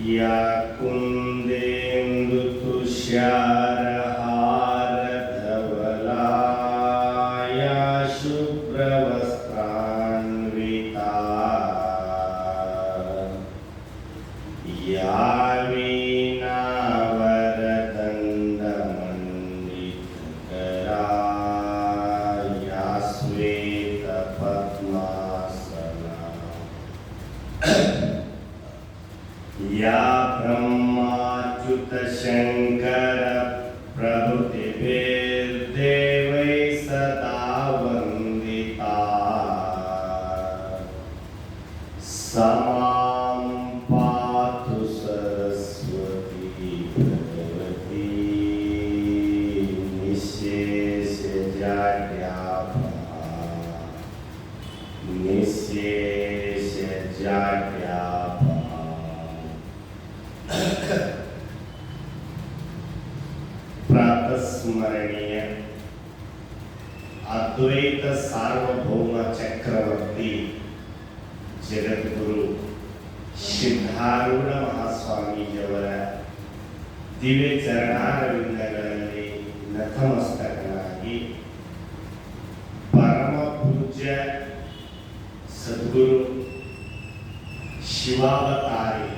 या कुंदेन्दु तुषारहार धवला या शुभ्रवस्त्रान्विता या वीणावरदण्डमण्डितकरा या श्वेतपद्मासना या ब्रह्माच्युत शंकर प्रभृतिभिर्देवैः सदा वन्दिता समां पातु सरस्वती भगवती निःशेषजाड्यापहा निःशेषजाड्यापहा। प्रातस्मरणीय अद्वैत सार्वभौम चक्रवर्ती जगद्गुरु ಸಿದ್ಧಾರೂಢ ಮಹಾಸ್ವಾಮೀಜಿಯವರ ದಿವ್ಯ ಚರಣಾರವಿಂದಗಳಲ್ಲಿ ನತಮಸ್ತಕನಾಗಿ ಪರಮ ಪೂಜ್ಯ ಸದ್ಗುರು ಶಿವಾವತಾರಿ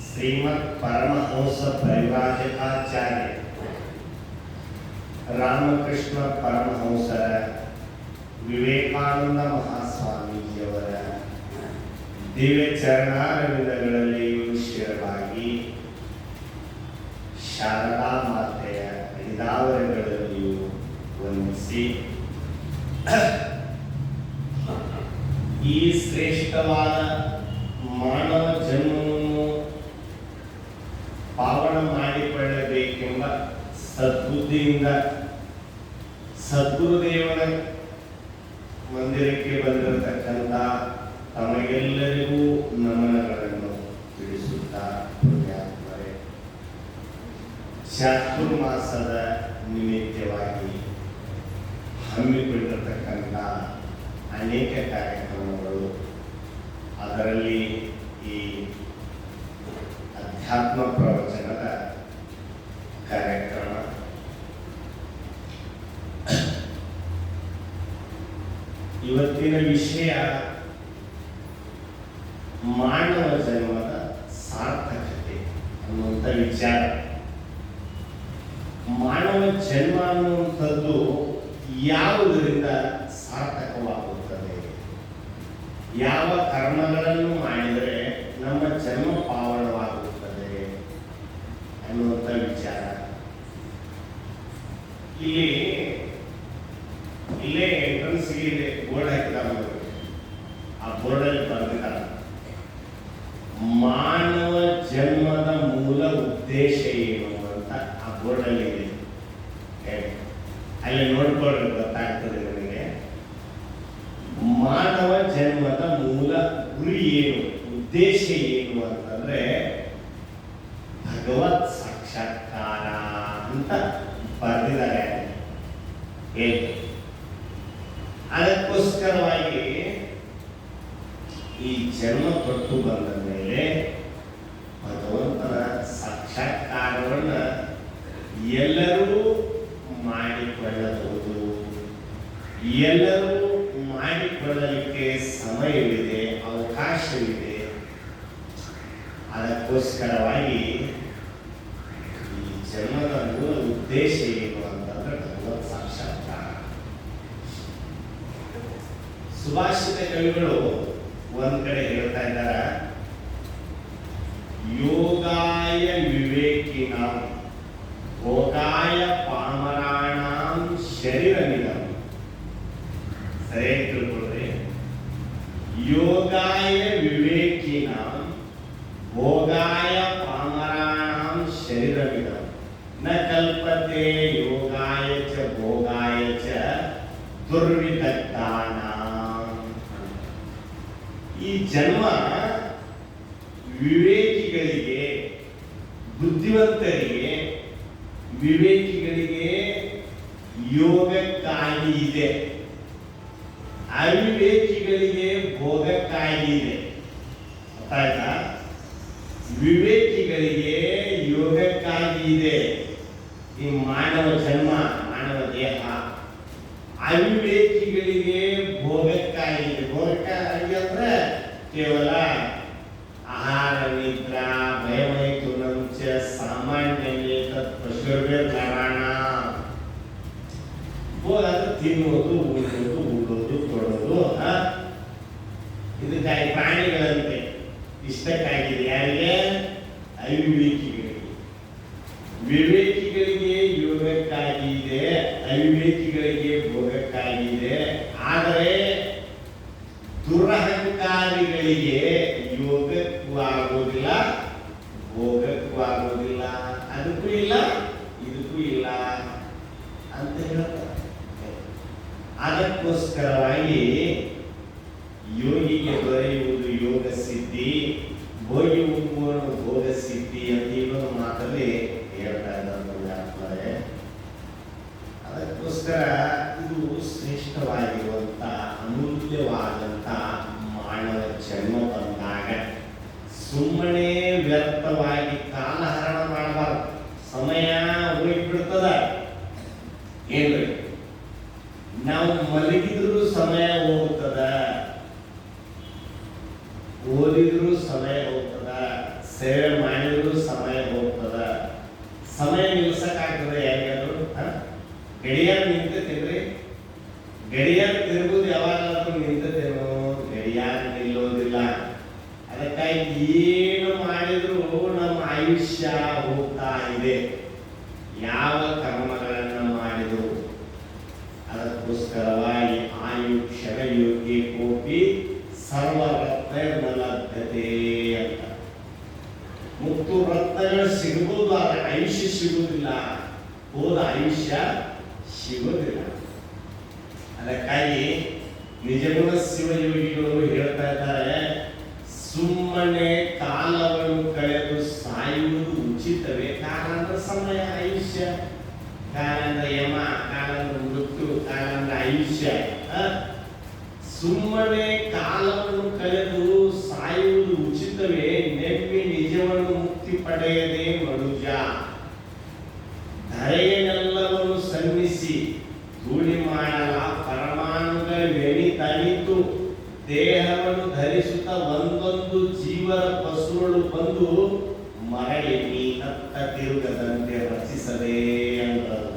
ಶ್ರೀಮದ್ ಪರಮಹಂಸ ಪರಿವ್ರಾಜಕಾಚಾರ್ಯ ರಾಮಕೃಷ್ಣ ಪರಮಹಂಸರ ವಿವೇಕಾನಂದ ಮಹಾಸ್ವಾಮೀಜಿಯವರ ದಿವ್ಯ ಚರಣಾರವಿಂದಗಳಲ್ಲಿಯೂ ಶಿರವಾಗಿ ಶಾರದಾ ಮಾತೆಯ ಹೃದಯಗಳಲ್ಲಿಯೂ ವಂದಿಸಿ ಈ ಶ್ರೇಷ್ಠವಾದ ಮಾನವ ಜನ್ಮವನ್ನು ಪಾವನ ಮಾಡಿಕೊಳ್ಳಬೇಕೆಂಬ ಸದ್ಬುದ್ಧಿಯಿಂದ ಸದ್ಗುರುದೇವನ ಮಂದಿರಕ್ಕೆ ಬಂದಿರತಕ್ಕಂಥ ತಮಗೆಲ್ಲರಿಗೂ ನಮನಗಳನ್ನು ತಿಳಿಸುತ್ತಾ ಪುಣ್ಯಾತ್ಮರೇ, ಚಾತುರ್ಮಾಸದ ನಿಮಿತ್ತವಾಗಿ ಹಮ್ಮಿಕೊಂಡಿರತಕ್ಕಂಥ ಅನೇಕ ಕಾರ್ಯಕ್ರಮಗಳು, ಅದರಲ್ಲಿ ಈ ಅಧ್ಯಾತ್ಮ ಪ್ರವಚನದ ಕಾರ್ಯಕ್ರಮ ಇವತ್ತಿನ ವಿಷಯ ಮಾನವ ಜನ್ಮದ ಸಾರ್ಥಕತೆ ಅನ್ನುವಂಥ ವಿಚಾರ. ಮಾನವ ಜನ್ಮ ಅನ್ನುವಂಥದ್ದು ಯಾವುದರಿಂದ ಸಾರ್ಥಕವಾಗುತ್ತದೆ, ಯಾವ ಕರ್ಮಗಳನ್ನು ಮಾಡಿದರೆ ನಮ್ಮ ಜನ್ಮ ಪಾವನವಾಗುತ್ತದೆ ಅನ್ನುವಂಥ ವಿಚಾರ. ಇಲ್ಲೇ ಎಂಟ್ರನ್ಸ್ಗೆ ಇದೆ ಬೋರ್ಡ್ ಹಾಕಿದ್ದಾರೆ. ಆ ಬೋರ್ಡಲ್ಲಿ ಬರೆದಿದ್ದಾರೆ ಮಾನವ ಜನ್ಮದ ಮೂಲ ಉದ್ದೇಶ ಏನು ಅಂತ. ಆ ಬೋರ್ಡಲ್ಲಿ ಇದೆ, ಅಲ್ಲಿ ನೋಡ್ಕೊಳ್ಳಿ, ಗೊತ್ತಾಗ್ತದೆ ನಿಮಗೆ. ಮಾನವ ಜನ್ಮದ ಮೂಲ ಗುರಿ ಏನು, ಉದ್ದೇಶ ಏನು ಅಂತಂದ್ರೆ ಭಗವತ್ ಸಾಕ್ಷಾತ್ಕಾರ ಅಂತ ಬರೆದಿದ್ದಾರೆ. ಅದಕ್ಕೋಸ್ಕರವಾಗಿ ಈ ಜನ್ಮ ಕೊಟ್ಟು ಬಂದ ಮೇಲೆ ಭಗವಂತನ ಸಾಕ್ಷಾತ್ಕಾರವನ್ನು ಎಲ್ಲರೂ ಮಾಡಿಕೊಳ್ಳಬಹುದು. ಎಲ್ಲರೂ ಮಾಡಿಕೊಳ್ಳಲಿಕ್ಕೆ ಸಮಯವಿದೆ, ಅವಕಾಶವಿದೆ. ಅದಕ್ಕೋಸ್ಕರವಾಗಿ ಈ ಜನ್ಮದ ಮೂಲ ಉದ್ದೇಶ ಏನು ಅಂತಂದ್ರೆ ಭಗವತ್ ಸಾಕ್ಷಾತ್ಕಾರ. ಸುಭಾಷಿತ ಕವಿಗಳು ಒಂದ್ ಕಡೆ ಹೇಳ್ತಾ ಇದ್ದಾರೆ, ಯೋಗಾಯ ವಿವೇಕಿನಾಂ ಭೋಗಾಯ ಪಾಮರಾಣಾಂ ಶರೀರಮಿದಂ. ಸರಿಯಾಗಿ ತಿಳ್ಕೊಳ್ರಿ. ಯೋಗಾಯ ವಿವೇಕಿನಾಂ ಭೋಗಾಯ ಪಾಮರಾಣಾಂ ಶರೀರಮಿದಂ ನ ಕಲ್ಪತೆ ಯೋಗಾಯ ಚ ಭೋಗಾಯ ಚ ದುರ್ವಿದಗ್ಧಾನಾಂ. ಈ ಜನ್ಮ ವಿವೇಕಿಗಳಿಗೆ, ಬುದ್ಧಿವಂತರಿಗೆ, ವಿವೇಕಿಗಳಿಗೆ ಯೋಗಕ್ಕಾಗಿ ಇದೆ. ಅವಿವೇಕಿಗಳಿಗೆ ಭೋಗಕ್ಕಾಗಿ ಇದೆ. ಗೊತ್ತಾಯ್ತಾ? ವಿವೇಕಿಗಳಿಗೆ ಯೋಗಕ್ಕಾಗಿ ಇದೆ ಈ ಮಾನವ ಜನ್ಮ, ಮಾನವ ದೇಹ. ಅವಿವೇಕಿಗಳಿಗೆ ಭೋಗಕ್ಕಾಗಿ ಇದೆ. ಭೋಗಕ್ಕಾಗಿ ಅಂದ್ರೆ ಕೇವಲ ಆಹಾರ ನಿದ್ರಾ ಭಯಮೈಥುನಂಚ ಸಾಮಾನ್ಯ ಪಶುರ್ವೇರ್ಣ. ಭೋಗ ಅಂದ್ರೆ ತಿನ್ನುವುದು, ಉಣ್ಣೋದು, ಉಡೋದು, ಕೊಡೋದು. ಇದಕ್ಕಾಗಿ ಪ್ರಾಣಿಗಳಂತೆ ಇಷ್ಟಕ್ಕಾಗಿದೆ. ಯಾರಿಗೆ? ಅವಿವೇಕಿಗಳಿಗೆ. ವಿವೇಕಿಗಳಿಗೆ ಯೋಗಕ್ಕಾಗಿ ಇದೆ, ಅವಿವೇಕಿಗಳಿಗೆ ಭೋಗಕ್ಕಾಗಿದೆ. ಆದರೆ ದುರಹಂಕಾರಿಗಳಿಗೆ ಯೋಗಕ್ಕೂ ಆಗೋದಿಲ್ಲ, ಭೋಗಕ್ಕೂ ಆಗೋದಿಲ್ಲ, ಅದಕ್ಕೂ ಇಲ್ಲ, ಇದಕ್ಕೂ ಇಲ್ಲ ಅಂತ ಹೇಳ್ತಾರೆ. ಅದಕ್ಕೋಸ್ಕರವಾಗಿ ಯೋಗಿಗೆ ದೊರೆಯುವುದು ಯೋಗ ಸಿದ್ಧಿ, ಭೋಗಿ ಉಂಗುವನು ಭೋಗ ಸಿದ್ಧಿ ಅಂತ ಇನ್ನೊಂದು ಮಾತಲ್ಲಿ ಹೇಳ್ತಾ ಇದ್ದಾರೆ. ಅದಕ್ಕೋಸ್ಕರ ಇದು ಶ್ರೇಷ್ಠವಾಗಿರುವಂತ ಅಮೂಲ್ಯವಾದಂತ ಮಾನವ ಜನ್ಮ ಬಂದಾಗ ಸುಮ್ಮನೆ ವ್ಯರ್ಥವಾಗಿ ಕಾಲಹರಣ ಮಾಡಬಾರ್ದು. ಸಮಯ ಹೋಗಿಬಿಡ್ತದ. ಏನ್ರಿ, ನಾವು ಮಲಗಿದ್ರು ಸಮಯ ಹೋಗ್ತದ, ಓದಿದ್ರು ಸಮಯ ಹೋಗ್ತದ, ಸೇವೆ ಮಾಡಿದ್ರು ಸಮಯ ಹೋಗ್ತದ. ಸಮಯ ನಿಲ್ಸಕ್ಕಾಗ್ತದೆ ಯಾರಿಗಾದ್ರು? ಗಡಿಯಾರ ನಿಂತೇನ್ರಿ? ಗಡಿಯಾರ ತಿರುಗುದು ಯಾವಾಗಾದ್ರೂ ನಿಂತೇನೋ? ಗಡಿಯಾರ ನಿಲ್ಲೋದಿಲ್ಲ. ಅದಕ್ಕಾಗಿ ಏನು ಮಾಡಿದ್ರು ನಮ್ಮ ಆಯುಷ್ಯ ಹೋಗ್ತಾ ಇದೆ, ಯಾವ ಕರ್ಮಗಳನ್ನು ಮಾಡಿದ್ರು. ಅದಕ್ಕೋಸ್ಕರವಾಗಿ ಆಯು ಕ್ಷಣಯೋಗಿ ಕೋಪಿ ಸರ್ವರತ್ನ ಲಭ್ಯತೆ ಅಂತ. ಮುತ್ತು ರತ್ನಗಳು ಸಿಗಬಹುದು, ಆದರೆ ಆಯುಷ್ಯ ಸಿಗುವುದಿಲ್ಲ. ಹೋದ ಆಯುಷ್ಯ ಸಿಗೋದಿಲ್ಲ. ಅದಕ್ಕಾಗಿ ನಿಜಗುಣ ಶಿವಯೋಗಿಗಳು ಹೇಳ್ತಾ ಇದ್ದಾರೆ, ಸುಮ್ಮನೆ ಕಾಲವನ್ನು ಕಳೆದು ಸಾಯುವುದು ಉಚಿತವೇ? ಕಾಲ ಅಂದ್ರೆ ಸಮಯ, ಆಯುಷ್ಯ. ಕಾಲ ಅಂದ್ರೆ ಯಮ, ಕಾಲ ಅಂದ್ರೆ ಮೃತ್ಯು, ಕಾಲ ಅಂದ್ರೆ ಆಯುಷ್ಯ. ಸುಮ್ಮನೆ ಕಾಲವನ್ನು ಕಳೆದು ಸಾಯುವುದು ಉಚಿತವೇ? ನೆಮ್ಮಿ ನಿಜವನ್ನು ಮುಕ್ತಿ ಪಡೆಯದೆ ಮನುಜ ಧರೆಯನ್ನೆಲ್ಲವನ್ನು ಸನ್ನಿಸಿ ಧೂಳಿ ಮಾಡಲ ಪರಮಾಣುಗಳ ವೆಣಿ ತಣಿತು ದೇಹವನ್ನು ಧರಿಸುತ್ತ ಒಂದೊಂದು ಜೀವರ ಪಶುಗಳು ಬಂದು ಮರಳಿ ನೀನತ್ತ ತಿರುಗದಂತೆ ರಚಿಸದೆ ಅಂದರು.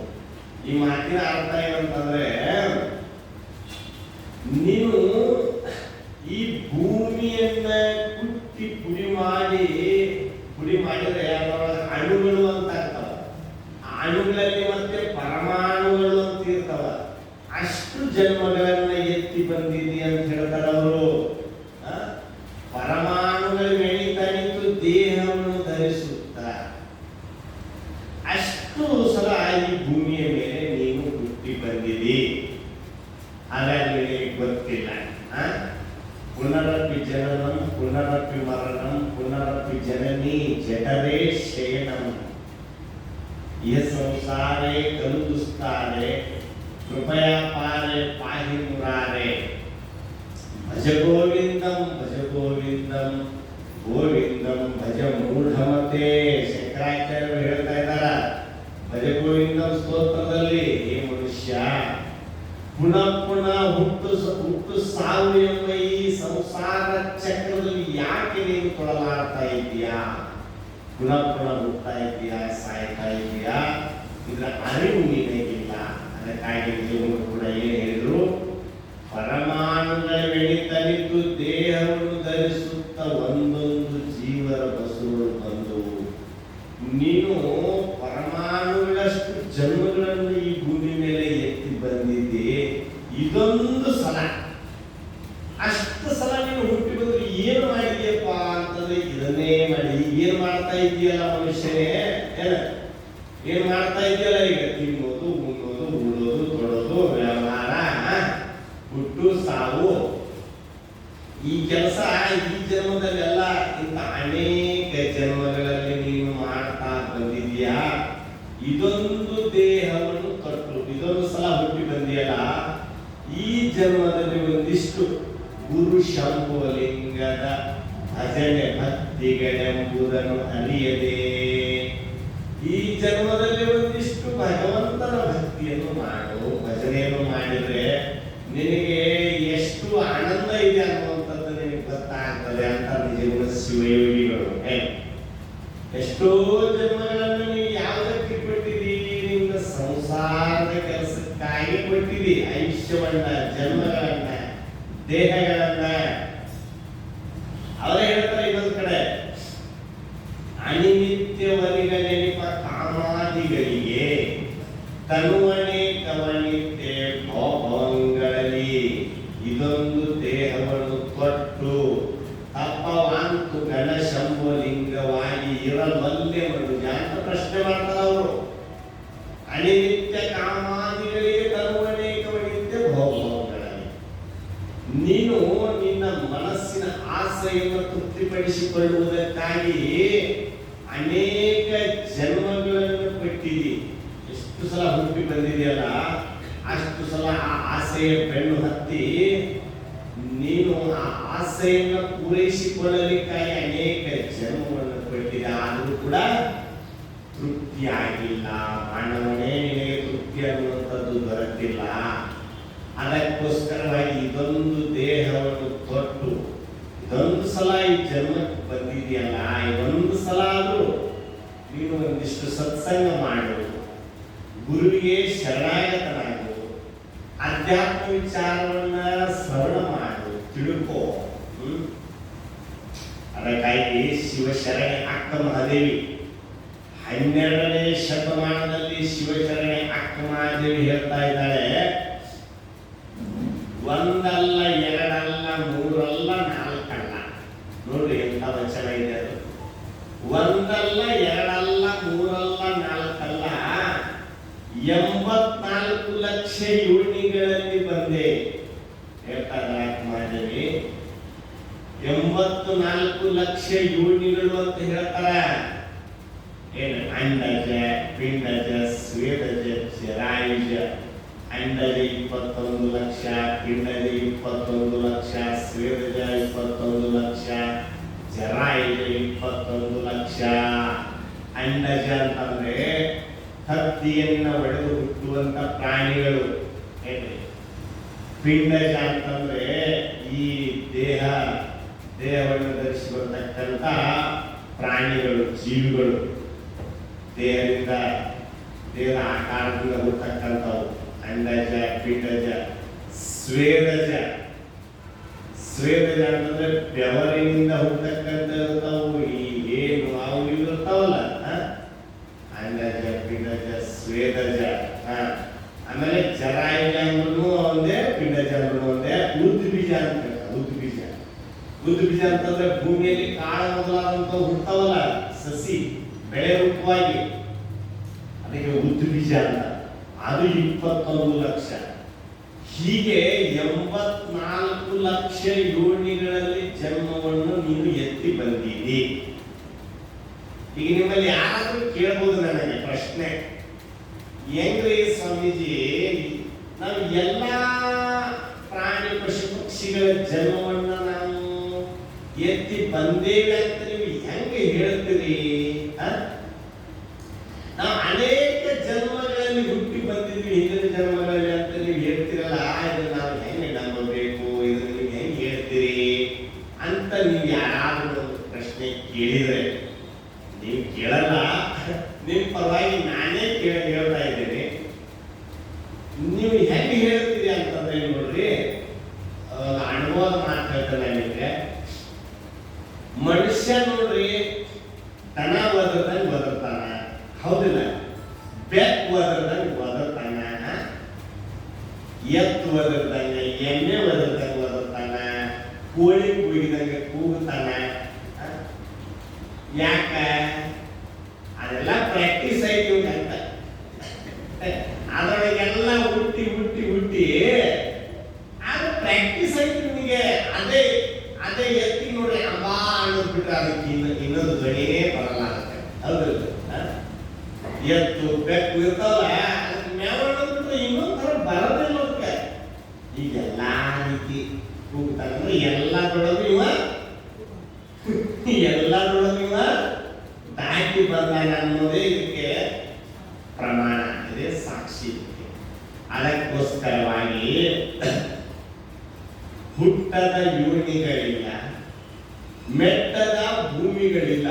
ಈ ಮಾತಿನ ಅರ್ಥ ಏನಂತಂದ್ರೆ, ನೀನು ಈ ಭೂಮಿಯನ್ನ ಕುಟ್ಟಿ ಪುಡಿ ಮಾಡಿದ್ರೆ ಅಣುಗಳು ಅಂತ ಆಗ್ತಾವ. ಅಣುಗಳಲ್ಲಿ ಮತ್ತೆ ಪರಮಾಣುಗಳು ಅಂತ ಇರ್ತಾವ. ಅಷ್ಟು ಜನ್ಮಗಳನ್ನ ಎತ್ತಿ ಬಂದಿದೆ ಅಂತ ಹೇಳ್ತಾರೆ ಅವರು. ಪರಮಾಣುಗಳ ಮೆಣಿತನಿತು ದೇಹವನ್ನು ಧರಿಸುತ್ತ ಅಷ್ಟು ಸಲ ಈ ಭೂಮಿಯ ಮೇಲೆ ನೀನು ಹುಟ್ಟಿ ಬಂದಿದಿ. ಹಾಗಾಗಿ ನಿನಗೆ ಗೊತ್ತಿಲ್ಲ. ಪುನರಪಿ ಜನನಂ ಪುನರಪಿ ಮರಣಂ ಪುನರಪಿ ಜನನಿ ಜಠರೇ ಶಯನಂ ಇಹ ಸಂಸಾರೇ ಖಲು ದುಸ್ತಾರೆ ಕೃಪಯಾ ಪಾರೆ ಪಾಹಿ ಮುರಾರೆ ಭಜ ಗೋವಿಂದಂ ಗೋವಿಂದಂ ಭಜ ಮೂಢಮತೆ. ಶಂಕರಾಚಾರ್ಯರು ಹೇಳ್ತಾ ಇದ್ದಾರ ಭಜ ಗೋವಿಂದಂ ಸ್ತೋತ್ರದಲ್ಲಿ, ಈ ಮನುಷ್ಯ ಪುನಃ ಪುನಃ ಹುಟ್ಟು ಸಾವು ಎಂಬ ಈ ಸಂಸಾರ ಚಕ್ರದಲ್ಲಿ ಯಾಕೆ ನೀನು ತೊಳಲಾಡ್ತಾ ಇದ್ದೀಯಾ? ಪುನಃ ಪುನಃ ಹುಟ್ತಾ ಇದ್ದೀಯಾ, ಸಾಯ್ತಾ ಇದ್ದೀಯಾ? ಇದರ ಅರಿವು ನಿನಗಿಲ್ಲ. ಅದಕ್ಕಾಗಿ ನೀವು ಕೂಡ ಏನು ಹೇಳಿದ್ರು, ಪರಮಾಣುಗಳ ವೆಣಿತನಿತು ದೇಹವನ್ನು ಧರಿಸುತ್ತ ಒಂದೊಂದು ಜೀವರ ಬಸುಗಳು ಬಂದವು. ನೀನು ಪರಮಾಣುಗಳಷ್ಟು ಜನ್ಮಗಳನ್ನು ಈ ಭೂಮಿ ಮೇಲೆ ಎತ್ತಿ ಬಂದಿದ್ದೆ. ಇದೊಂದು ಸಲ, ಅಷ್ಟು ಸಲ ನೀನು ಹುಟ್ಟಿ ಬಂದ್ರೆ ಏನು ಮಾಡಿದ್ಯಪ್ಪ ಅಂತಂದ್ರೆ ಇದನ್ನೇ ಮಾಡಿ. ಏನ್ ಮಾಡ್ತಾ ಇದೆಯಲ್ಲ ಮನುಷ್ಯನೇ, ಏನ್ ಮಾಡ್ತಾ ಇದೆಯಲ್ಲ ಈಗ? ತಿನ್ನೋದು, ಉಣ್ಣೋದು, ಉಡೋದು, ತೊಡೋದು, ವ್ಯವಹಾರ, ಹುಟ್ಟು ಸಾವು. ಈ ಕೆಲಸ ಈ ಜನ್ಮದಲ್ಲೆಲ್ಲ ಇಂಥ ಅನೇಕ ಜನ್ಮಗಳಲ್ಲಿ ನೀನು ಮಾಡ್ತಾ ಬಂದಿದ್ಯಾ. ಇದೊಂದು ದೇಹವನ್ನು ಕಟ್ಟು, ಇದೊಂದು ಸಲ ಹುಟ್ಟಿ ಬಂದಿಯಲ್ಲ, ಈ ಜನ್ಮದಲ್ಲಿ ಒಂದಿಷ್ಟು ಗುರು ಶಂಭುಲಿಂಗದ ಭಜನೆ ಭಕ್ತಿಗಳೆಂಬುದನ್ನು ಅರಿಯದೆ ಈ ಜನ್ಮದಲ್ಲಿ ಒಂದಿಷ್ಟು ಭಗವಂತನ ಭಕ್ತಿಯನ್ನು ಮಾಡು. ಭಜನೆಯನ್ನು ಮಾಡಿದ್ರೆ ನಿನಗೆ ಎಷ್ಟು ಆನಂದ ಇದೆ ಅನ್ನುವಂಥದ್ದು ನಿನಗೆ ಗೊತ್ತಾಗ್ತದೆ ಅಂತ ನಿಜಗುಣ ಶಿವಯೋಗಿಗಳು. ಎಷ್ಟೋ ಜನ್ಮಗಳನ್ನು ನೀವು ಯಾವುದಕ್ಕೆ ಕೊಟ್ಟಿದ್ದೀರಿ? ನಿಮ್ಮ ಸಂಸಾರದ ಕೆಲಸಕ್ಕಾಗಿ ಕೊಟ್ಟಿದ್ದೀರಿ. ಆಯುಷ್ಯವನ್ನ, ಜನ್ಮಗಳನ್ನ, ದೇಹಗಳನ್ನ. ಅವರೇ ಹೇಳ್ತಾರೆ ಇನ್ನೊಂದು ಕಡೆ, ಅನಿಮಿತ್ಯವನಿಗ ನೆನಪ ಕಾಮಾದಿಗಳಿಗೆ ತನುವನೇಕವನಿತೆ ಭವಗಳಲ್ಲಿ ಇದೊಂದು ದೇಹವನ್ನು ಕೊಟ್ಟು ತಪ್ಪವಾಂತು ಗಣಶಂಭುಲಿಂಗವಾಗಿ ಇರಬಲ್ಲೆ ಮನುಜ ಅಂತ ಪ್ರಶ್ನೆ ಮಾಡ್ತಾರೆ ಅವರು. ಅನಿಮಿತ್ಯ ಕಾಮಾದಿಗಳಿಗೆ ತನುವನೇಕವನಿತೆ ಭವಗಳಲ್ಲಿ ನೀನು ನಿನ್ನ ಮನಸ್ಸಿನ ಆಸೆಯನ್ನು ತೃಪ್ತಿಪಡಿಸಿಕೊಳ್ಳುವುದಕ್ಕಾಗಿ ಅನೇಕ ಜನ್ಮಗಳನ್ನು ಪಟ್ಟಿದಿ. ಎಷ್ಟು ಸಲ ಹುಟ್ಟಿ ಬಂದಿದೆಯಲ್ಲ, ಅಷ್ಟು ಸಲ ಆ ಆಸೆಯ ಬೆನ್ನು ಹತ್ತಿ ನೀನು ಆ ಆಸೆಯನ್ನು ಪೂರೈಸಿಕೊಳ್ಳಲಿಕ್ಕಾಗಿ ಅನೇಕ ಜನ್ಮವನ್ನು ಪಟ್ಟಿದೆ. ಆದರೂ ಕೂಡ ತೃಪ್ತಿಯಾಗಿಲ್ಲ. ಮಾನವನೇ, ನಿನಗೆ ತೃಪ್ತಿ ಅನ್ನುವಂಥದ್ದು ದೊರೆತಿಲ್ಲ. ಅದಕ್ಕೋಸ್ಕರವಾಗಿ ಇದೊಂದು ದೇಹವನ್ನು ತೊಟ್ಟು ಇದೊಂದು ಸಲ ಈ ಜನ್ಮಕ್ಕೆ ಬಂದಿದೆಯಲ್ಲ, ಇದೊಂದು ಸಲ ಆದರೂ ನೀನು ಒಂದಿಷ್ಟು ಸತ್ಸಂಗ ಮಾಡು, ಗುರುವಿಗೆ ಶರಣಾಗತನಾಗು, ಅಧ್ಯಾತ್ಮ ವಿಚಾರವನ್ನ ಶ್ರವಣ ಮಾಡು, ತಿಳ್ಕೋ. ಅದಕ್ಕಾಗಿ ಶಿವಶರಣೆ ಅಕ್ಕ ಮಹಾದೇವಿ 12ನೇ ಶತಮಾನದಲ್ಲಿ ಶಿವಶರಣೆ ಅಕ್ಕ ಮಹಾದೇವಿ ಹೇಳ್ತಾ ಇದ್ದಾಳೆ, ಒಂದಲ್ಲ, ಎರಡಲ್ಲ, ಮೂರಲ್ಲ, ನಾಲ್ಕಲ್ಲ. ನೋಡ್ರಿ ಎಂತ ವಚನ ಇದೆ ಅದು. ಒಂದಲ್ಲ, ಎರಡಲ್ಲ, ಮೂರಲ್ಲ, ನಾಲ್ಕಲ್ಲ, 84 ಲಕ್ಷ ಯೋನಿಗಳಲ್ಲಿ ಬಂದೆ ಹೇಳ್ತಾರೆ ಮಹಾದೇವಿ. 84 ಲಕ್ಷ ಯೋನಿಗಳು ಅಂತ ಹೇಳ್ತಾರೆ. ಏನು? ಅಂಡಜ, ಪಿಂಡಜ, ಸ್ವೇದಜ, ಜರಾಯುಜ. ಅಂಡಜ 21 ಲಕ್ಷ, ಪಿಂಡಜ 21 ಲಕ್ಷ, ಸ್ವೇದಜ 21 ಲಕ್ಷ, ಜರಾಯುಜ 21 ಲಕ್ಷ. ಅಂಡಜ ಅಂತಂದ್ರೆ ಹತ್ತಿಯನ್ನ ಒಡೆದು ಹುಟ್ಟುವಂತ ಪ್ರಾಣಿಗಳು. ಪಿಂಡಜ ಅಂತಂದ್ರೆ ಈ ದೇಹವನ್ನು ಧರಿಸಿಕೊಳ್ತಕ್ಕಂಥ ಪ್ರಾಣಿಗಳು, ಜೀವಿಗಳು. ದೇಹದ ಆಕಾರದಿಂದ ಹುಟ್ಟತಕ್ಕಂಥವು ಅಂಡಜ, ಪಿಂಡಜ. ಸ್ವೇದಜ ಅಂತಂದ್ರೆ ಬೆವರಿನಿಂದ ಹುಟ್ಟತಕ್ಕಂಥವು. ಏನು ಅವು ಇರ್ತಾವಲ್ಲ, ಅಂಡಜ, ಪಿಂಡಜ, ಸ್ವೇದಜ. ಆಮೇಲೆ ಜರಾಯುಜ ಅಂದ್ರೂ ಒಂದೇ, ಪಿಂಡಜ ಅಂದ್ರೂ ಒಂದೇ. ಉದ್ಬೀಜ ಅಂತ ಉದ್ಬೀಜ ಅಂತಂದ್ರೆ ಭೂಮಿಯಲ್ಲಿ ಕಾಳ ಮೊದಲಾದಂತ ಹುಡ್ತಾವಲ್ಲ, ಸಸಿ ಬೆಳೆ ರೂಪವಾಗಿ, ಅದಕ್ಕೆ ಉದ್ಬೀಜ ಅಂತ. ಅದು 21 ಲಕ್ಷ. ಹೀಗೆ 84 ಲಕ್ಷ ಯೋನಿಗಳಲ್ಲಿ ಜನ್ಮವನ್ನು ನೀನು ಎತ್ತಿ ಬಂದೀನಿ. ಈಗ ನಿಮ್ಮಲ್ಲಿ ಯಾರಾದ್ರೂ ಕೇಳಬಹುದು ನನಗೆ ಪ್ರಶ್ನೆ, ಹೆಂಗ್ರಿ ಸ್ವಾಮೀಜಿ ನಾವು ಎಲ್ಲಾ ಪ್ರಾಣಿ ಪಶು ಪಕ್ಷಿಗಳ ಜನ್ಮವನ್ನ ನಾವು ಎತ್ತಿ ಬಂದೇವೆ ಅಂತ ನೀವು ಹೆಂಗೆ ಹೇಳ್ತೀರಿ? ನಾವು ಅನೇಕ ಜನ್ಮಗಳಲ್ಲಿ ಹುಟ್ಟಿ ಬಂದಿದ್ವಿ ಹಿಂದಿನ ಜನ್ಮಗಳಲ್ಲಿ ಅಂತ ನೀವು ಹೇಳ್ತೀರಲ್ಲ, ಇದನ್ನ ನಾವು ಹೆಂಗೆ ನಂಬಬೇಕು? ಇದನ್ನ ನೀವು ಹೆಂಗೆ ಹೇಳ್ತೀರಿ ಅಂತ ನೀವು ಯಾರಾದ್ರೂ ಒಂದು ಪ್ರಶ್ನೆ ಕೇಳಿದ್ರೆ, ನೀವು ಕೇಳಲ್ಲ, ನಿಮ್ ಪರವಾಗಿ ನಾನೇ ಹೇಳ್ತಾ ಇದ್ದೀನಿ. ನೀವು ಹೆಂಗೆ ಹೇಳ್ತೀರಿ ಅಂತಂದ್ರೆ ನೋಡ್ರಿ, ಅನುಭವ ಮಾತು ಹೇಳ್ತಾನೆ ನಿಮ್ಗೆ. ಮನುಷ್ಯ ನೋಡ್ರಿ ದನ ಒದರ್ದಂಗೆ ಒದರ್ತಾನ, ಹೌದಿಲ್ಲ? ಬೆಕ್ಕು ಒದರ್ದಂಗೆ ಒದರ್ತಾನ, ಎತ್ತು ಒದರ್ದಂಗೆ, ಎಮ್ಮೆ ಒದರ್ದಂಗೆ ಒದರ್ತಾನ, ಕೋಳಿ ಕೂಗಿದಂಗೆ ಕೂಗುತ್ತಾನ. ಯಾಕ? ಅದೆಲ್ಲ ಪ್ರಾಕ್ಟೀಸ್ ಐತಿ ಅಂತ. ಅದರೊಳಗೆಲ್ಲ ಹುಟ್ಟಿ ಹುಟ್ಟಿ ಹುಟ್ಟಿ ಅದು ಪ್ರಾಕ್ಟೀಸ್ ಐತಿ ನಿಮಗೆ. ಅದೇ ಎತ್ತಿ ನೋಡಿ ಅಂಬಾ ಅನ್ನೋದು ಬಿಟ್ರೆ ಅದಕ್ಕೆ ಇನ್ನೊಂದು ಧ್ವನಿನೇ ಬರಲ್ಲ ಅದಕ್ಕೆ, ಹೌದಿಲ್ಲ? ಎತ್ತು ಬೆಕ್ಕು ಇರ್ತಾವಲ್ಲ, ಅದಕ್ಕೆ ಮೇವ ಬಿಟ್ರೆ ಇನ್ನೊಂದು ಥರ ಬರೋದಿಲ್ಲ ಅದಕ್ಕೆ. ಈಗ ಎಲ್ಲಾ ರೀತಿ ಕೂಗ್ತಾನಂದ್ರೆ ಎಲ್ಲದರೊಳಗೂ ಇವ ದಾಟಿ ಬಂದಾನ ಅನ್ನೋದೇ ಇದಕ್ಕೆ ಪ್ರಮಾಣ, ಇದೆ ಸಾಕ್ಷಿ. ಅದಕ್ಕೋಸ್ಕರವಾಗಿ ಹುಟ್ಟದ ಯೋನಿಗಳಿಲ್ಲ, ಮೆಟ್ಟದ ಭೂಮಿಗಳಿಲ್ಲ.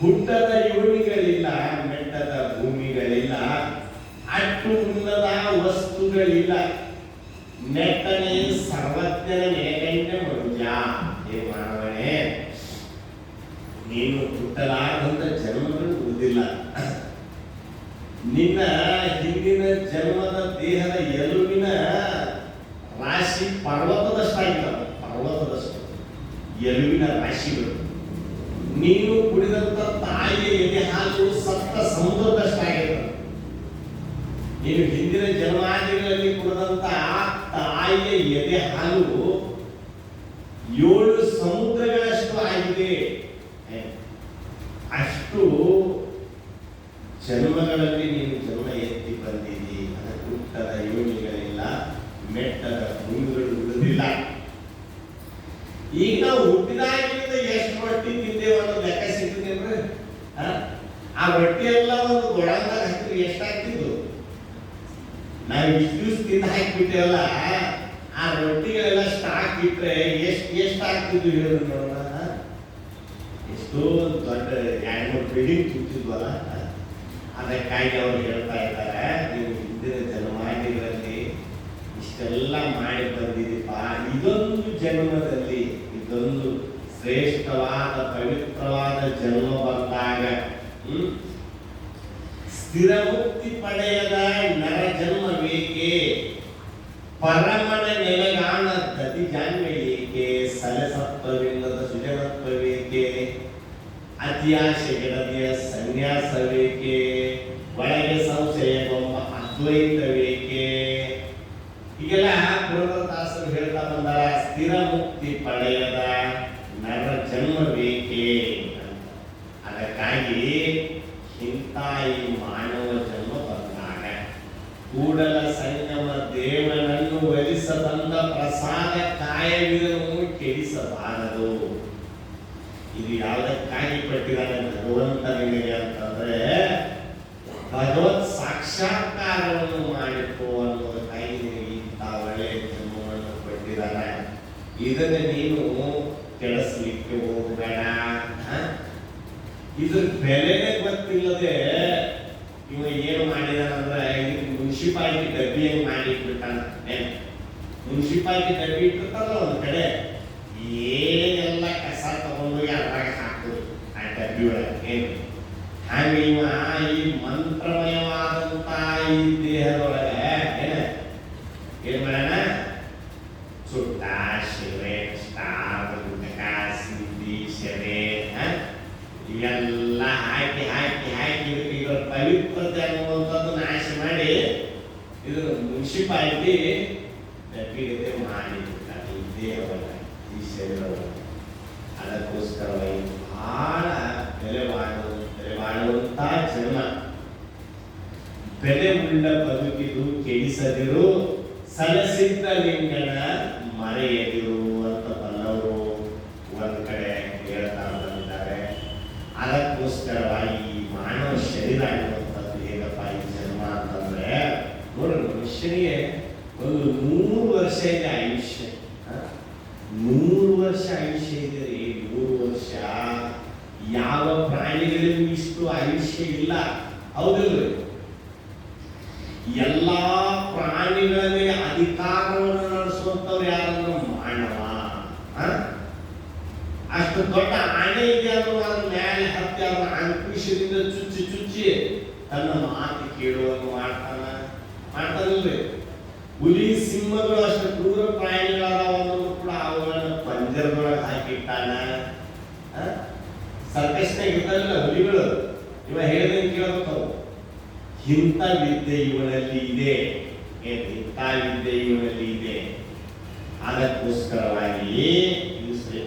ಹುಟ್ಟದ ಯೋನಿಗಳಿಲ್ಲ, ಮೆಟ್ಟದ ಭೂಮಿಗಳಿಲ್ಲ, ಅಟ್ಟು ಉನ್ನದ ವಸ್ತುಗಳಿಲ್ಲ. ನೆಟ್ಟನೆ ಸರ್ವಜ್ಞನ ನೆಲೆಗಂಟೆ ಮನುಜ. ಹೇ ಮಾನವನೇ, ನೀನು ಹುಟ್ಟಲಾರದಂತ ಜನ್ಮಗಳು ಉಳಿದಿಲ್ಲ. ನಿನ್ನ ಹಿಂದಿನ ಜನ್ಮದ ದೇಹದ ಎಲುಬಿನ ರಾಶಿ ಪರ್ವತದಷ್ಟಾಗಿದ್ದಾವೆ, ಪರ್ವತದಷ್ಟು ಎಲುಬಿನ ರಾಶಿಗಳು. ನೀನು ಕುಡಿದಂತ ತಾಯಿಯ ಎದೆ ಹಾಲು ಸಪ್ತ ಸಮುದ್ರದಷ್ಟಾಗಿರ್ತದೆ. ನೀನು ಹಿಂದಿನ ಜನ್ಮಾದಿಗಳಲ್ಲಿ ಕುಡಿದಂತ ತಾಯಿಯ ಎದೆ ಹಾಲು 7 ಸಮುದ್ರಗಳಷ್ಟು ಆಗಿದೆ. ಅಷ್ಟು ಜನ್ಮಗಳಲ್ಲಿ ನೀನು ಜನ್ಮ ಎತ್ತಿ ಬಂದಿದ್ದೀ. ಅದಕ್ಕೆ ಹುಟ್ಟದ ಯೋನಿಗಳಿಲ್ಲ, ಮೆಟ್ಟದ ಭೂಮಿಗಳು ಉಳಿದಿಲ್ಲ. ಈಗ ನಾವು ಹುಟ್ಟಿದಾಗಿಂದ ಎಷ್ಟು ರೊಟ್ಟಿ ತಿಂದೇವ ಅನ್ನೋ ಲೆಕ್ಕ ಸಿಗ್ತದೆ. ಆ ರೊಟ್ಟಿ ಎಲ್ಲ ಒಂದು ಗೊಳಂದಾಗ ಹಾಕಿದ್ರೆ ಎಷ್ಟಾಗ್ತಿದ್ದು? ನಾವು ಇಷ್ಟು ದಿವಸ ತಿಂದು ಹಾಕಿಬಿಟ್ಟೇವಲ್ಲ, ಆ ರೊಟ್ಟಿಗಳೆಲ್ಲ ಸ್ಟಾಕ್ ಇಟ್ರೆ ಎಷ್ಟು ಆಗ್ತಿದ್ವು ಹೇಳಿ ನೋಡೋಣ. ಎಷ್ಟೋ ದೊಡ್ಡ 2-3 ಬಿಲ್ಡಿಂಗ್ ತುಂಬಿದ್ವಲ್ಲ. ಅದಕ್ಕಾಗಿ ಅವ್ರು ಹೇಳ್ತಾ ಇದ್ದಾರೆ, ನೀವು ಹಿಂದಿನ ಜನ್ಮಾದಿಗಳಲ್ಲಿ ಇಷ್ಟೆಲ್ಲ ಮಾಡಿ ಬಂದಿದ್ದೀಪ. ಇದೊಂದು ಜನ್ಮದಲ್ಲಿ ಇದೊಂದು ಶ್ರೇಷ್ಠವಾದ ಪವಿತ್ರವಾದ ಜನ್ಮ ಬಂದಾಗ ಸ್ಥಿರ ಮುಕ್ತಿ ಪಡೆಯದ ನರ ಜನ್ಮ ಬೇಕೆ, ಪರಮನ ನೆಲಗಾಣ ಗತಿ ಜಾಣ್ಮೆ ಏಕೆ, ಸಲಸತ್ವವಿಲ್ಲದ ಸುಜನತ್ವ ಬೇಕೆ, ಅತಿಯಾಶೆ ಗೆಡದಿಯ ಸನ್ಯಾಸ ಬೇಕೆ, ಒಳಗೆ ಸಂಶಯವೆಂಬ ಅದ್ವೈತ ಬೇಕೆ. ಹೀಗೆಲ್ಲ ಪುರಂದರದಾಸರು ಹೇಳ್ತಾ ಬಂದಾರ. ಸ್ಥಿರ ಮುಕ್ತಿ ಪಡೆಯದ ನರ ಜನ್ಮ ಬೇಕೆ. ಅದಕ್ಕಾಗಿ ಇಂಥ ಈ ಮಾನವ ಜನ್ಮ ಬಂದಾಗ ಕೂಡಲ ಸಂಗಮ ದೇವನನ್ನು ಒಲಿಸ ಬಂದ ಪ್ರಸಾದ ಕಾಯವಿದನು ಕೆಡಿಸಬಾರದು. ಇದು ಯಾವುದಕ್ಕಾಗಿ ಪಟ್ಟಿದ್ದಾನೆ ಭಗವಂತ ನಿಮಗೆ ಅಂತಂದ್ರೆ, ಭಗವತ್ ಸಾಕ್ಷಾತ್ಕಾರವನ್ನು ಮಾಡಿಕೋ ಅನ್ನೋದಕ್ಕಾಗಿ ನಿನಗೆ ಇಂಥ ಒಳ್ಳೆಯ ಜನ್ಮವನ್ನು ಕೊಟ್ಟಿದ್ದಾನೆ. ಇದನ್ನು ನೀನು ಕೆಡಿಸ್ಲಿಕ್ಕೆ ಹೋಗಬೇಡ. ಇದ್ರ ಬೆಲೆನೇ ಗೊತ್ತಿಲ್ಲದೆ ಇವ ಏನು ಮಾಡಿದಾನಂದ್ರೆ, ಮುನ್ಸಿಪಾಲಿಟಿ ಡಬ್ಬಿ ಹೆಂಗ್ ಮಾಡಿ ಇಟ್ಬಿಟ್ಟಾನ. ಮುನ್ಸಿಪಾಲಿಟಿ ಡಬ್ಬಿ ಇಟ್ಟಿರ್ತಾರಲ್ಲ ಒಂದ್ ಕಡೆ, ಏನೆಲ್ಲ ಕಸ ತಗೊಂಡೋಗಿ ಅದ್ರಾಗ ಹಾಕೋದು ಆ ಡಬ್ಬಿ ಒಳಗೆ. ಹಾಗೆ ಇವ ಈ ಮಂತ್ರಮಯವಾದಂತ ಈ ದೇಹದೊಳಗೆ ಏನ್ ಮಾಡೋಣ, ಸುಟ್ಟ ಸಿಗರೇಟ್, ಸ್ಟಾರ್, ಗುಟ್ಕ, ಸಿದ್ದಿ, ಸೆರೆ ಇವೆಲ್ಲ ಹಾಕಿ ಹಾಕಿ ಹಾಕಿ ಇದರ ಪವಿತ್ರತೆ ಅನ್ನುವಂಥದ್ದು ನಾಶ ಮಾಡಿ ಇದು ಮುನ್ಸಿಪಾಲಿಟಿ ಡಬ್ಬಿಗತೆ ಮಾಡಿಬಿಡ್ತಾರೆ ಈ ದೇಹವನ್ನು, ಈ ಶರೀರವನ್ನು. ಅದಕ್ಕೋಸ್ಕರವಾಗಿ ಬಹಳ ಬೆಲೆ ಬಾಳುವಂತ ಜನ್ಮ. ಬೆಲೆ ಉಳ್ಳ ಬದುಕಿದು ಕೆಡಿಸದಿರು, ಸಲಸಿದ್ದ ಲಿಂಗನ ಮರೆಯದಿರು ಅಂತ ಬಲ್ಲವರು ಒಂದ್ ಕಡೆ ಹೇಳ್ತಾ ಬಂದಿದ್ದಾರೆ. ಅದಕ್ಕೋಸ್ಕರವಾಗಿ ಈ ಮಾನವ ಶರೀರ ಅನ್ನುವಂಥದ್ದು ಹೇಗಪ್ಪ ಈ ಜನ್ಮ ಅಂತಂದ್ರೆ, ನೋಡ್ರಿ ಮನುಷ್ಯನಿಗೆ ಒಂದು 100 ವರ್ಷ ಇದೆ ಆಯುಷ್ಯ. 100 ವರ್ಷ ಆಯುಷ್ಯ ಇದೆ ರೀ. 100 ವರ್ಷ ಯಾವ ಪ್ರಾಣಿಗಳಿಗೂ ಇಷ್ಟು ಆಯುಷ್ಯ ಇಲ್ಲ, ಹೌದಿಲ್ರಿ? ಎಲ್ಲಾ ಪ್ರಾಣಿಗಳ ಮೇಲೆ ಅಧಿಕಾರವನ್ನು ನಡೆಸುವಂತವ್ರು ಯಾರಂದ್ರೆ ಮಾನವ. ಅಷ್ಟು ದೊಡ್ಡ ಆನೆ ಇದೆ ಅದು, ಅದ್ರ ಮೇಲೆ ಹತ್ತಿ ಅವರ ಅಂಕುಶದಿಂದ ಚುಚ್ಚಿ ಚುಚ್ಚಿ ತನ್ನ ಮಾತು ಕೇಳುವಂಗೆ ಮಾಡ್ತಾನಲ್ರಿ. ಹುಲಿ ಸಿಂಹಗಳು ಅಷ್ಟು ಕ್ರೂರ ಪ್ರಾಣಿಗಳಾದವನ್ನು ಕೂಡ ಅವುಗಳನ್ನ ಪಂಜರದೊಳಗೆ ಹಾಕಿಟ್ಟಾನ. ಸರ್ಕಸ್ನಾಗ ಇರ್ತಾರಲ್ಲ ಹುಲಿಗಳು, ಇವ ಹೇಳಿದಂಗೆ ಕೇಳಬೇಕು. ಇಂಥ ವಿದ್ಯೆ ಇವನಲ್ಲಿ ಇದೆ, ಇಂಥ ವಿದ್ಯೆ ಇವನಲ್ಲಿ ಇದೆ. ಅದಕ್ಕೋಸ್ಕರವಾಗಿ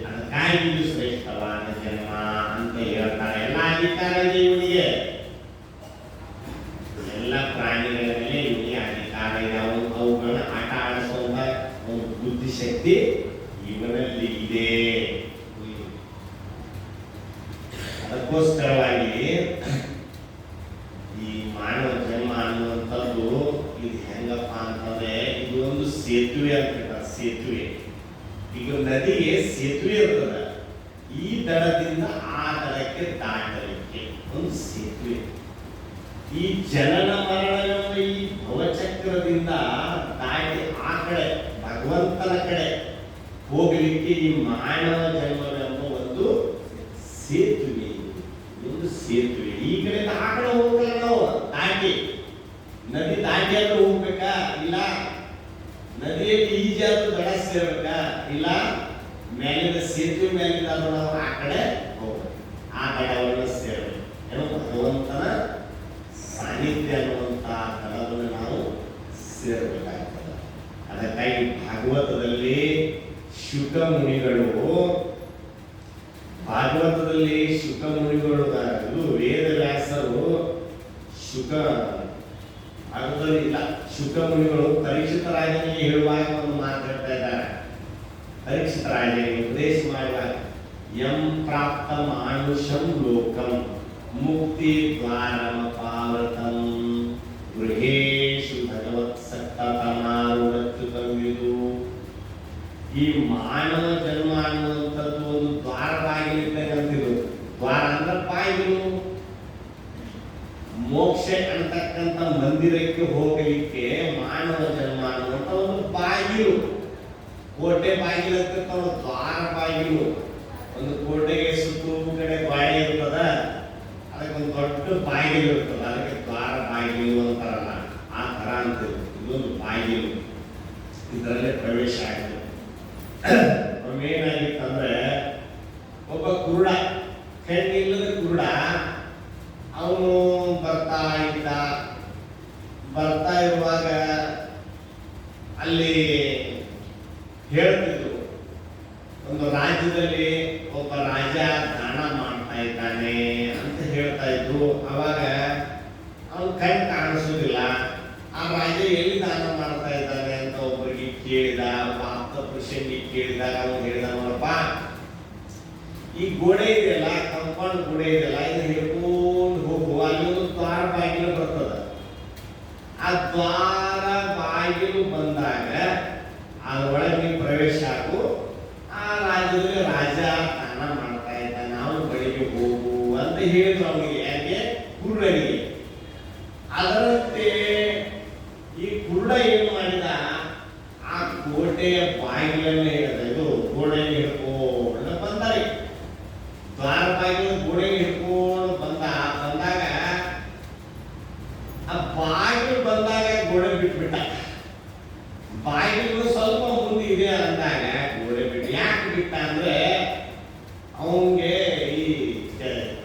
ಅದಕ್ಕಾಗಿ ಇದು ಶ್ರೇಷ್ಠವಾದ ಜನ್ಮ ಅಂತ ಹೇಳ್ತಾರೆ. ಎಲ್ಲ ಅಧಿಕಾರ ಇದೆ ಇವನಿಗೆ, ಎಲ್ಲ ಪ್ರಾಣಿಗಳ ಮೇಲೆ ಇವನಿಗೆ ಅಧಿಕಾರ ಇದೆ. ಅವುಗಳನ್ನ ಆಟ ಆಡಿಸುವಂತ ಶಕ್ತಿ ಇವನಲ್ಲಿ ಇದೆ. ಅದಕ್ಕೋಸ್ಕರವಾಗಿ ಈ ಮಾನವ ಜನ್ಮ ಅನ್ನುವಂಥದ್ದು ಇದು ಹೆಂಗಪ್ಪ ಅಂತಂದ್ರೆ ಇದು ಒಂದು ಸೇತುವೆ ಅಂತ. ಸೇತುವೆ, ಈಗ ನದಿಗೆ ಸೇತುವೆ ಇರ್ತದ, ಈ ದಡದಿಂದ ಆ ದಡಕ್ಕೆ ದಾಟಲಿಕ್ಕೆ ಒಂದು ಸೇತುವೆ. ಈ ಜನನ ಮರಣವೆಂಬ ಈ ಭವಚಕ್ರದಿಂದ ದಾಟಿ ಆ ಕಡೆ ಭಗವಂತನ ಕಡೆ ಹೋಗಲಿಕ್ಕೆ ಈ ಮಾನವ ಜನ್ಮವೆಂಬ ಒಂದು ಸೇತುವೆ. ಒಂದು ಸೇತುವೆ. ಈ ಕಡೆಯಿಂದ ಆ ಕಡೆ ಹೋಗಲ್ಲ, ನಾವು ದಾಟಿ ನದಿ ದಾಟಿ ಆದ್ರೂ ಹೋಗ್ಬೇಕಾ? ಇಲ್ಲ. ನದಿಯಲ್ಲಿ ಈಜಾದ್ರೂ ದಡ ಸೇರ್ಬೇಕಾ? ಇಲ್ಲ. ಮೇಲಿನ ಸೇತುವೆ ಮೇಲಿಂದ ನಾವು ಆ ಕಡೆ ಹೋಗ್ಬೇಕು, ಆ ದಡವನ್ನು ಸೇರಬೇಕು. ಏನೋ ಭಗವಂತನ ಸಾನ್ನಿಧ್ಯ ಅನ್ನುವಂತ ದಡವನ್ನು ನಾವು ಸೇರಬೇಕಾಗ್ತದೆ. ಅದಕ್ಕಾಗಿ ಭಾಗವತದಲ್ಲಿ ಶುಕ ಮುನಿಗಳು ವೇದವ್ಯಾಸರು ಶುಕ ಮುನಿಗಳು ಪರೀಕ್ಷಿತ ರಾಜನಿಗೆ ಹೇಳುವಾಗ ಒಂದು ಮಾತು ಹೇಳ್ತಾ ಇದ್ದಾರೆ. ಪರೀಕ್ಷಿತ ರಾಜನಿಗೆ ಉಪದೇಶ ಮಾಡುವಾಗ ಯಂ ಪ್ರಾಪ್ತ ಮಾನುಷಂ ಲೋಕಂ ಮುಕ್ತಿ ದ್ವಾರಮ ಪಾವತಂ ಗೃಹೇಶು ಭಗವತ್ ಸತ್ತಮಾರುಡಚ್ಯುತವಿದು. ಈ ಮಾನವ ಜನ್ಮ ಅನ್ನುವಂಥದ್ದು ಒಂದು ದ್ವಾರ ಬಾಗಿಲಿದ್ದಂತಿದು. ದ್ವಾರ ಅಂದ್ರೆ ಬಾಗಿಲು. ಮೋಕ್ಷ ಅಂತಕ್ಕಂಥ ಮಂದಿರಕ್ಕೆ ಹೋಗಲಿಕ್ಕೆ ಮಾನವ ಜನ್ಮ ಅನ್ನುವಂಥ ಒಂದು ಬಾಗಿಲು. ಕೋಟೆ ಬಾಗಿಲು ಅಂತ ದ್ವಾರ ಬಾಗಿಲು. ಒಂದು ಕೋಟೆಗೆ ಸುತ್ತು ಕಡೆ ಗಾಳಿ ಇರ್ತದ, ಅದಕ್ಕೊಂದು ದೊಡ್ಡ ಬಾಗಿಲು ಇರ್ತದ, ಅದಕ್ಕೆ ದ್ವಾರ ಬಾಗಿಲು ಅಂತಾರಲ್ಲ, ಆ ತರ ಅಂತ ಇದೊಂದು ಬಾಗಿಲು. ಇದರಲ್ಲೇ ಪ್ರವೇಶ ಆಗಿದೆ. ಏನಾಗಿತ್ತಂದ್ರೆ ಒಬ್ಬ ಕುರುಡ, ಕಣ್ಣಿಲ್ಲದ ಕುರುಡ, ಅವನು ಬರ್ತಾ ಇರುವಾಗ ಅಲ್ಲಿ ಹೇಳ್ತಿದ್ರು, ಒಂದು ರಾಜ್ಯದಲ್ಲಿ ಒಬ್ಬ ರಾಜ ದಾನ ಮಾಡ್ತಾ ಇದ್ದಾನೆ ಅಂತ ಹೇಳ್ತಾ ಇದ್ರು. ಅವಾಗ ಅವನು ಕಣ್ ಕಾಣಿಸೋದಿಲ್ಲ. ಆ ರಾಜ ಎಲ್ಲಿ ದಾನ ಮಾಡ್ತಾ ಇದ್ದಾನೆ ಅಂತ ಒಬ್ಬರಿಗೆ ಕೇಳಿದ, ಆಪ್ತ ಪುರುಷನಿಗೆ ಕೇಳಿದಾಗ ಅವನು ಹೇಳಿದ, ನೋಡಪ್ಪ ಈ ಗೋಡೆ ಇದೆಯಲ್ಲ, ಕಂಪೌಂಡ್ ಗೋಡೆ ಇದೆಯಲ್ಲ, ಇದನ್ನ ಹಿಡ್ಕೊಂಡು ಹೋಗುವ, ಅಲ್ಲಿ ಒಂದು ದ್ವಾರ ಬಾಗಿಲು ಬರ್ತದ. ಆ ದ್ವಾರ ಬಾಗಿಲು ಬಂದಾಗ ಅದರೊಳಗೆ ನೀವು ಪ್ರವೇಶ ಆಗು. ಆ ರಾಜ್ಯದಲ್ಲಿ ರಾಜ ದಾನ ಮಾಡ್ತಾ ಇದ್ದ, ನಾವು ಬಳಿಗೆ ಹೋಗು ಅಂತ ಹೇಳಿದ್ರು ಅವನಿಗೆ. ಯಾಕೆ? ಕುರುಡನಿಗೆ. ಅದರಂತೆ ಈ ಕುರುಡ ಏನು ಮಾಡಿದ, ಆ ಕೋಟೆಯ ಬಾಗಿಲನ್ನು ಇದು ಗೋಡೆಯನ್ನು ಹಿಡ್ಕೊಂಡು ಬಂದಾರೆ. ದ್ವಾರ ಬಾಗಿಲು ಗೋಡೆಗೆ ಹಿಡ್ಕೊಂಡು ಬಂದಾಗ ಆ ಬಾಗಿಲು ಬಂದಾಗ ಗೋಡೆ ಬಿಟ್ಬಿಟ್ಟ. ಬಾಗಿಲು ಸ್ವಲ್ಪ ಮುಂದೆ ಇದೆ ಅಂದಾಗ ಗೋಡೆ ಬಿಟ್ಟು. ಯಾಕೆ ಬಿಟ್ಟ ಅಂದ್ರೆ ಅವನಿಗೆ ಈ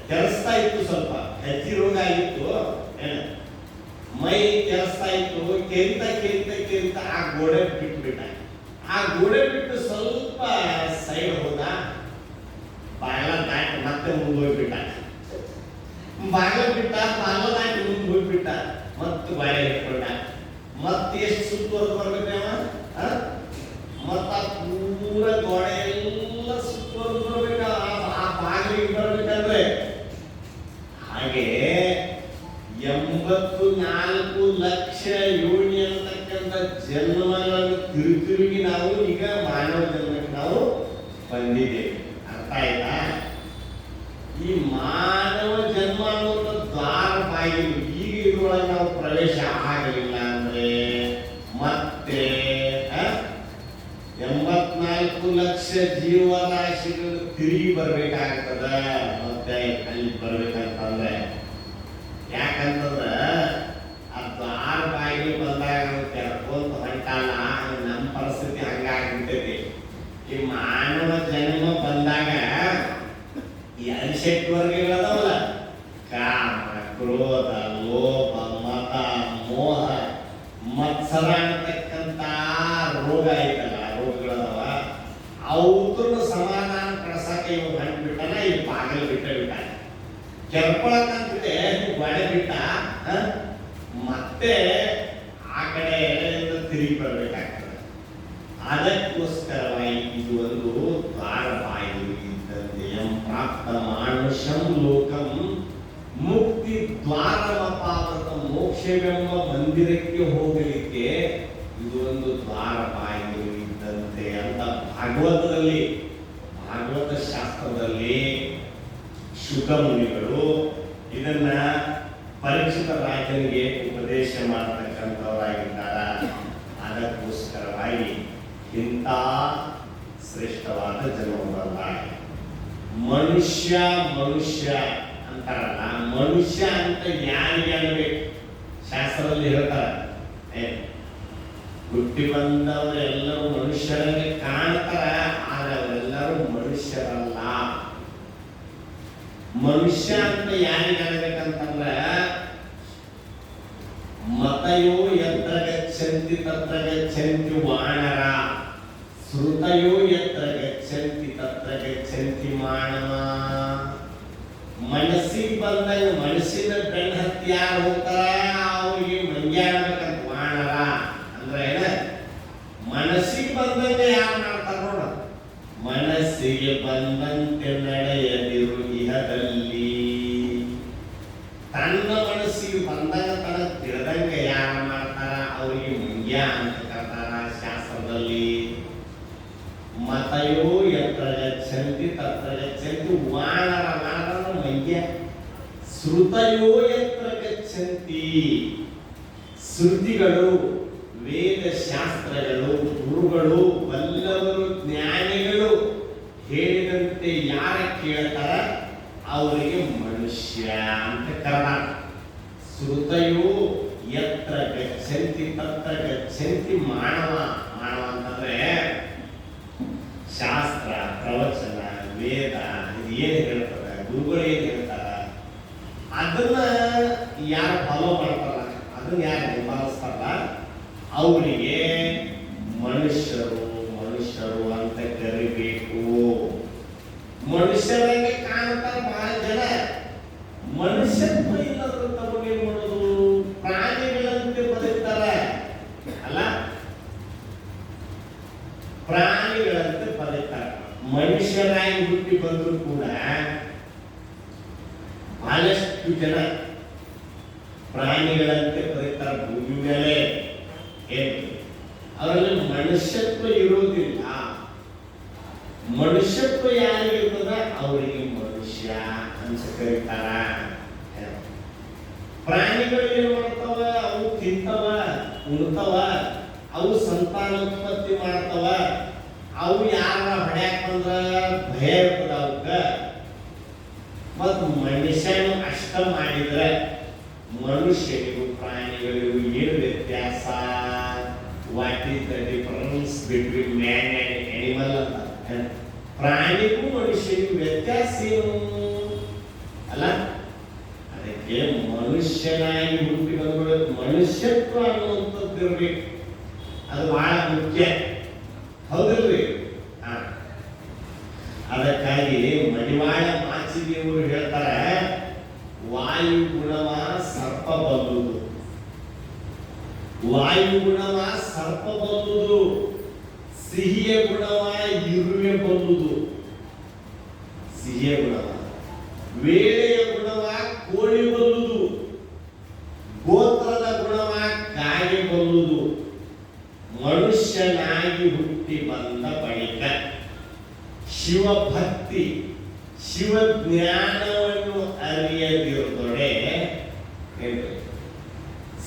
ಕೆರೆಸ್ತಾ ಇತ್ತು, ಸ್ವಲ್ಪ ಕಜ್ಜಿ ರೋಗ ಆಗಿತ್ತು, ಮೈ ಕೆರೆಸ್ತಾ ಇತ್ತು. ಕೆರಿತ ಆ ಗೋಡೆ ಬಿಟ್ಬಿಟ್ಟ. ಆ ಗೋಡೆ ಬಿಟ್ಟು ಸ್ವಲ್ಪ ಸೈಡ್ ಹೋದ, ಬಾಗಿಲ ದಾಟಿ ಮತ್ತೆ ಮುಂದೆ ಹೋಗ್ಬಿಟ್ಟ. ಬಾಗಿಲ ದಾಟಿ ಮುಂದೆ ಹೋಗ್ಬಿಟ್ಟ. ಮತ್ತು ಬಾಳೆ ಹಿಡ್ಕೊಂಡ. ಮತ್ತೆ ಎಷ್ಟು ಸುತ್ತುವರೆದು ಬರ್ಬೇಕವ, ಮತ್ತ ಪೂರ ಗೋಡೆ ಎಲ್ಲ ಸುತ್ತುವರೆದು ಬರ್ಬೇಕ ಆ ಬಾಗಿಲಿಗೆ ಬರ್ಬೇಕಂದ್ರೆ. ಹಾಗೆ 84 ಲಕ್ಷ ಯೋನಿ ಅಂತಕ್ಕಂಥ ಜನ್ಮಗಳನ್ನು ತಿರುಗಿ ನಾವು ಈಗ ಮಾನವ ಜನ್ಮಕ್ಕೆ ನಾವು ಬಂದಿದ್ದೇವೆ. ಅರ್ಥ ಆಯ್ತಾ? ಈ ಮಾನವ ಜನ್ಮ ಅನ್ನುವಂಥ ದ್ವಾರ ಬಾಗಿಲು. ಈಗ ಇದ್ರೊಳಗೆ ನಾವು ಪ್ರವೇಶ ಆಗಲಿಲ್ಲ ಅಂದ್ರೆ ಮತ್ತೆ 84 ಲಕ್ಷ ಜೀವರಾಶಿಗಳು ತಿರುಗಿ ಬರ್ಬೇಕಾಗ್ತದ. ಮತ್ತೆ ಅಲ್ಲಿ ಬರ್ಬೇಕಂತಂದ್ರೆ ಯಾಕಂತಂದ್ರ ಆ ದ್ವಾರ ಬಾಗಿಲು ಬಂದಾಗ ನಾವು ತೆರ್ಕೊಂತ ಹೊಂಟಲ್ಲ, ನಮ್ಮ ಪರಿಸ್ಥಿತಿ ಹಂಗಾಗ್ಬಿಟ್ಟೈತಿ. ಈ ಮಾನವ ಜನ್ಮ ಬಂದಾಗ ಈ ಅರಿಷಟ್ ವರ್ಗಗಳದಾವಲ್ಲ, ಕಾಮ, ಕ್ರೋಧ, ಲೋಭ, ಮತ, ಮೋಹ, ಮತ್ಸರ ಅಂತಕ್ಕಂಥ ರೋಗ ಐತಲ್ಲ, ರೋಗಗಳದಾವ. ಅವ್ರನ್ನ ಸಮಾಧಾನ ಪಡಿಸಕ್ಕೆ ಇವ್ ಹೊಂಟ್ಬಿಟ್ಟನ, ಈ ಬಾಗಿಲು ಬಿಟ್ಟ ಕೆರ್ಕೊಳಕಂತಿದೆ ಗೋಡೆ ಬಿಟ್ಟ. ಮತ್ತೆ ಆ ಕಡೆ ತಿರುಗಿ ಬರ್ಬೇಕಾಗ್ತದೆ. ಅದಕ್ಕೋಸ್ಕರವಾಗಿ ಇದು ಒಂದು ದ್ವಾರವಾಯು ಇದ್ದಂತೆ ಪ್ರಾಪ್ತ ಮಾನುಷಂ ಲೋಕಂ ಮುಕ್ತಿ ದ್ವಾರಮಪಾವೃತ ಮೋಕ್ಷವೆಂಬ ಮಂದಿರಕ್ಕೆ ಹೋಗಲಿಕ್ಕೆ ಇದು ಒಂದು ದ್ವಾರವಾಯು ಇದ್ದಂತೆ ಅಂತ ಭಾಗವತದಲ್ಲಿ ಭಾಗವತ ಶಾಸ್ತ್ರದಲ್ಲಿ ಶುಕ ಮುನಿಗಳು ಇದನ್ನ ಪರೀಕ್ಷಿತ ರಾಜನಿಗೆ ಉಪದೇಶ ಮಾಡತಕ್ಕಂಥವರಾಗಿದ್ದಾರ. ಅದಕ್ಕೋಸ್ಕರವಾಗಿ ಇಂಥ ಶ್ರೇಷ್ಠವಾದ ಜನ್ಮವಲ್ಲ. ಮನುಷ್ಯ ಮನುಷ್ಯ ಅಂತಾರಲ್ಲ, ಮನುಷ್ಯ ಅಂತ ಯಾರಿಗೆ ಅನ್ಬೇಕು? ಶಾಸ್ತ್ರದಲ್ಲಿ ಹೇಳ್ತಾರೆ, ಹುಟ್ಟಿ ಬಂದವರೆಲ್ಲರೂ ಮನುಷ್ಯರಲ್ಲಿ ಕಾಣ್ತಾರ, ಆದ್ರೆ ಅವರೆಲ್ಲರೂ ಮನುಷ್ಯರಲ್ಲ. ಮನುಷ್ಯ ಅಂತ ಯಾರಿಗೆ ಅನ್ಬೇಕಂತಂದ್ರ ಮತಯೋ ಯತ್ರ ಗಚ್ಚಂತಿ ತತ್ರ ಗಚ್ಚಂತಿ ವಾನರ, ಶ್ರುತಯೋ ಯತ್ರ ಗಚ್ಚಂತಿ ತತ್ರ ಗಚ್ಚಂತಿ ಮಾನವ. ಮನಸ್ಸಿಗೆ ಬಂದಾಗ ಮನಸ್ಸಿನ ಬೆನ್ನ ಹತ್ತಿ ಯಾರು ಹೋಗ್ತಾರ ಅವ್ರಿಗೆ ಮಂಗ್ಯ ಆಗ್ಬೇಕಂತ ವಾನರ ಅಂದ್ರೆ ಏನ? ಮನಸ್ಸಿಗೆ ಬಂದಂಗೆ ಯಾರು ಮಾಡ್ತಾರ ನೋಡ. ಮನಸ್ಸಿಗೆ ಬಂದಂತೆ ನಡೆಯದಿರು ಇಹದಲ್ಲಿ. ತನ್ನ ಮನಸ್ಸಿಗೆ ಬಂದಾಗ ತನ್ನ ತಿಳಿದಂಗೆ ಯಾರು ಮಾಡ್ತಾರ ಅವರಿಗೆ ಮಂಗ್ಯ ಅಂತ ಕರ್ತಾರ ಶಾಸ್ತ್ರದಲ್ಲಿ. ಮತಯೋ ಯತ್ರ ಗಚ್ಚಂತಿ ತತ್ರ ಗಚ್ಚಂತಿ ವಾನರ, ವಾನರ ಮಂಗ್ಯ. ಶ್ರುತಯೋ ಯತ್ರ ಗಚ್ಚಂತಿ, ಶ್ರುತಿಗಳು ವೇದ ಶಾಸ್ತ್ರಗಳು ಗುರುಗಳು ಬಲ್ಲವರು ಜ್ಞಾನಿಗಳು ಹೇಳಿದಂತೆ ಯಾರ ಕೇಳ್ತಾರ ಅವರಿಗೆ ಮನುಷ್ಯ ಅಂತ ಕರ್ಣ. ಶ್ರುತಯೋ ಯತ್ರ ಗಚ್ಚಂತಿ ತತ್ರ ಗಚ್ಚಂತಿ ಮಾನವ. ಮಾನವ ಅಂತಂದ್ರೆ ಶಾಸ್ತ್ರ ಪ್ರವಚನ ವೇದ ಇದು ಏನು ಹೇಳ್ತಾರೆ, ಗುರುಗಳು ಏನು ಹೇಳ್ತಾರ ಅದನ್ನ ಯಾರು ಫಾಲೋ ಮಾಡ್ತಾರ, ಅದನ್ನ ಯಾರು ಹಿಂಬಾಲಿಸ್ತಾರಲ್ಲ ಅವರಿಗೆ ಮನುಷ್ಯರು ಮನುಷ್ಯರು ಅಂತ ಕರಿಬೇಕು. ಮನುಷ್ಯರಾಗಿ ಕಾಣ್ತಾರೆ ಬಹಳ ಜನ. ಮನುಷ್ಯತ್ವ ಇಲ್ಲದ್ರು ತಮಗೇನ್ ಮಾಡೋದು? ಪ್ರಾಣಿಗಳಂತೆ ಬದುಕ್ತಾರೆ ಅಲ್ಲ, ಪ್ರಾಣಿಗಳಂತೆ ಬದುಕ್ತಾರೆ. ಮನುಷ್ಯರಾಗಿ ಹುಟ್ಟಿ ಬಂದ್ರು ಕೂಡ ಬಹಳಷ್ಟು ಜನ ಪ್ರಾಣಿಗಳಂತೆ ಬದುಕ್ತಾರೆ ಭೂಮಿ ಮೇಲೆ. ಅವರಲ್ಲಿ ಮನುಷ್ಯತ್ವ ಇರುವುದಿಲ್ಲ. ಮನುಷ್ಯತ್ವ ಯಾರಿಗಿರ್ತದ ಅವರಿಗೆ ಮನುಷ್ಯ ಅಂತ ಕರೀತಾರ. ಪ್ರಾಣಿಗಳು ಏನ್ ಮಾಡ್ತಾವ? ಅವು ತಿಂತವ, ಉಣ್ತಾವ, ಅವು ಸಂತಾನೋತ್ಪತ್ತಿ ಮಾಡ್ತಾವ. ಅವು ಯಾರ ಹೊಡ್ಯಾಕ ಬಂದ್ರ ಭಯ ಇರ್ತದ ಅವಕ್ಕ. ಮತ್ ಮನುಷ್ಯನು ಅಷ್ಟ ಮಾಡಿದ್ರೆ ಮನುಷ್ಯನಿಗೂ ಪ್ರಾಣಿಗಳಿಗೂ ಏನು ವ್ಯತ್ಯಾಸ? What is the difference between man and animal ಅಂತ. ಪ್ರಾಣಿಗೂ ಮನುಷ್ಯನಿಗೂ ವ್ಯತ್ಯಾಸ ಏನು ಅಲ್ಲ? ಅದಕ್ಕೆ ಮನುಷ್ಯನಾಗಿ ಹುಟ್ಟಿ ಬಂದ್ಬಿಡೋದು, ಮನುಷ್ಯತ್ವ ಅನ್ನುವಂಥದ್ದು ಇರ್ಬೇಕು. ಅದು ಬಹಳ ಮುಖ್ಯ, ಹೌದಿಲ್ರಿ? ಅದಕ್ಕಾಗಿ ಮಡಿವಾಳ ಮಾಚಿದೇವರು ಹೇಳ್ತಾರೆ, ವಾಯು ಗುಣವ ಸರ್ಪ ಬಲ್ಲುದು. ವಾಯು ಗುಣವ ಸರ್ಪ ಬಲ್ಲುದು, ಸಿಹಿಯ ಗುಣವ ಇರುವೆ ಬಲ್ಲುದು. ಸಿಹಿಯ ಗುಣವ, ವೇಳೆಯ ಗುಣವ ಕೋಳಿ ಬಲ್ಲುದು, ಗೋತ್ರದ ಗುಣವ ಕಾಗೆ ಬಲ್ಲುದು. ಮನುಷ್ಯನಾಗಿ ಹುಟ್ಟಿ ಬಂದ ಬಳಿಕ ಶಿವಭಕ್ತಿ ಶಿವಜ್ಞಾನವನ್ನು ಅರಿಯದಿರುತ್ತೊಡೆ,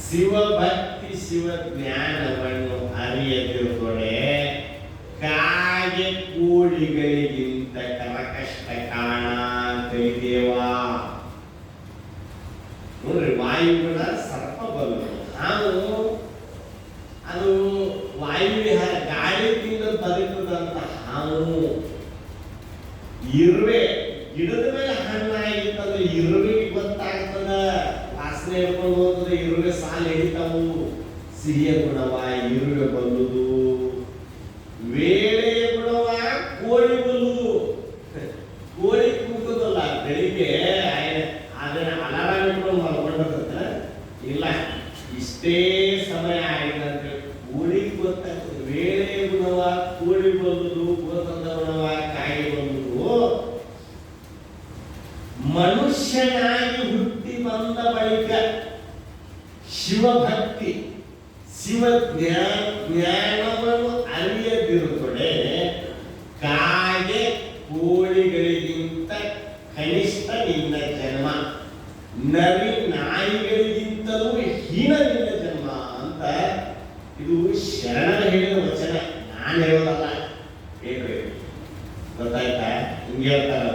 ಶಿವಭಕ್ತಿ ಶಿವಜ್ಞಾನವನ್ನು ಅರಿಯದಿರುತ್ತೊಡೆ ಕಾಗೆ ಕೋಳಿಗಳಿಗಿಂತ ಕರಕಷ್ಟ ಕಾಣ ತಿಳಿದೇವಾ. ನೋಡ್ರಿ, ವಾಯುಗುಣ ಸರ್ಪ ಬಲ್ಲುದು. ನಾವು ಅದು ವಾಯು ವಿಹಾರ, ಗಾಳಿ ತಿಂದು ಬದುಕುದಂತ ಹಾವು. ಇರುವೆ ಗಿಡದ ಮೇಲೆ ಹಣ್ಣಾಗಿತ್ತಂದ್ರೆ ಇರುವೆಗೆ ಗೊತ್ತಾಗ್ತದ, ವಾಸನೆ ಹಿಡ್ಕೊಂಡು ಹೋಗ್ತದೆ, ಇರುವೆ ಸಾಲ ಹಿಡಿತಾವು. ಸಿಹಿಯ ಗುಣವ ಇರುವೆ ಬಲ್ಲುದು, ವೇಳೆಯ ಗುಣವ ಕೋಳಿ ಬಲ್ಲುದು. ಕೋಳಿ ಕೂಗುದಲ್ಲ ಬೆಳಿಗ್ಗೆ, ಅದನ್ನ ಅಲಾರಾಮ್ ಇಟ್ಕೊಂಡು ಮಲ್ಕೊಂಡದ ಇಲ್ಲ, ಇಷ್ಟೇ ಸಮಯ ಆಗಿದೆ ಅಂತ ಕೋಳಿ ಗೊತ್ತಾಗ್ತದೆ. ವೇಳೆಯ ಗುಣವ ಬಂದು ಗೋತ್ರದವನವಾಗಿ ಬಂದು ಮನುಷ್ಯನಾಗಿ ಹುಟ್ಟಿ ಬಂದ ಬಳಿಕ ಶಿವಭಕ್ತಿ ಶಿವ ಜ್ಞಾನವನ್ನು ಅರಿಯದಿರುತ್ತದೆ. ಕಾಗೆ ಕೋಳಿಗಳಿಗಿಂತ ಕನಿಷ್ಠ ನಿನ್ನ ಜನ್ಮ, ನರಿ ನಾಯಿಗಳಿಗಿಂತಲೂ ಹೀನ ನಿನ್ನ ಜನ್ಮ ಅಂತ ಇದು ಶರಣರ ಹೇಳಿದ ವಚನ, ನಾನು ಹೇಳೋದಲ್ಲ. ಹೇಳ್ಬೇಕು, ಗೊತ್ತಾಯ್ತಾ? ಹಿಂಗೆ ಹೇಳ್ತಾರ.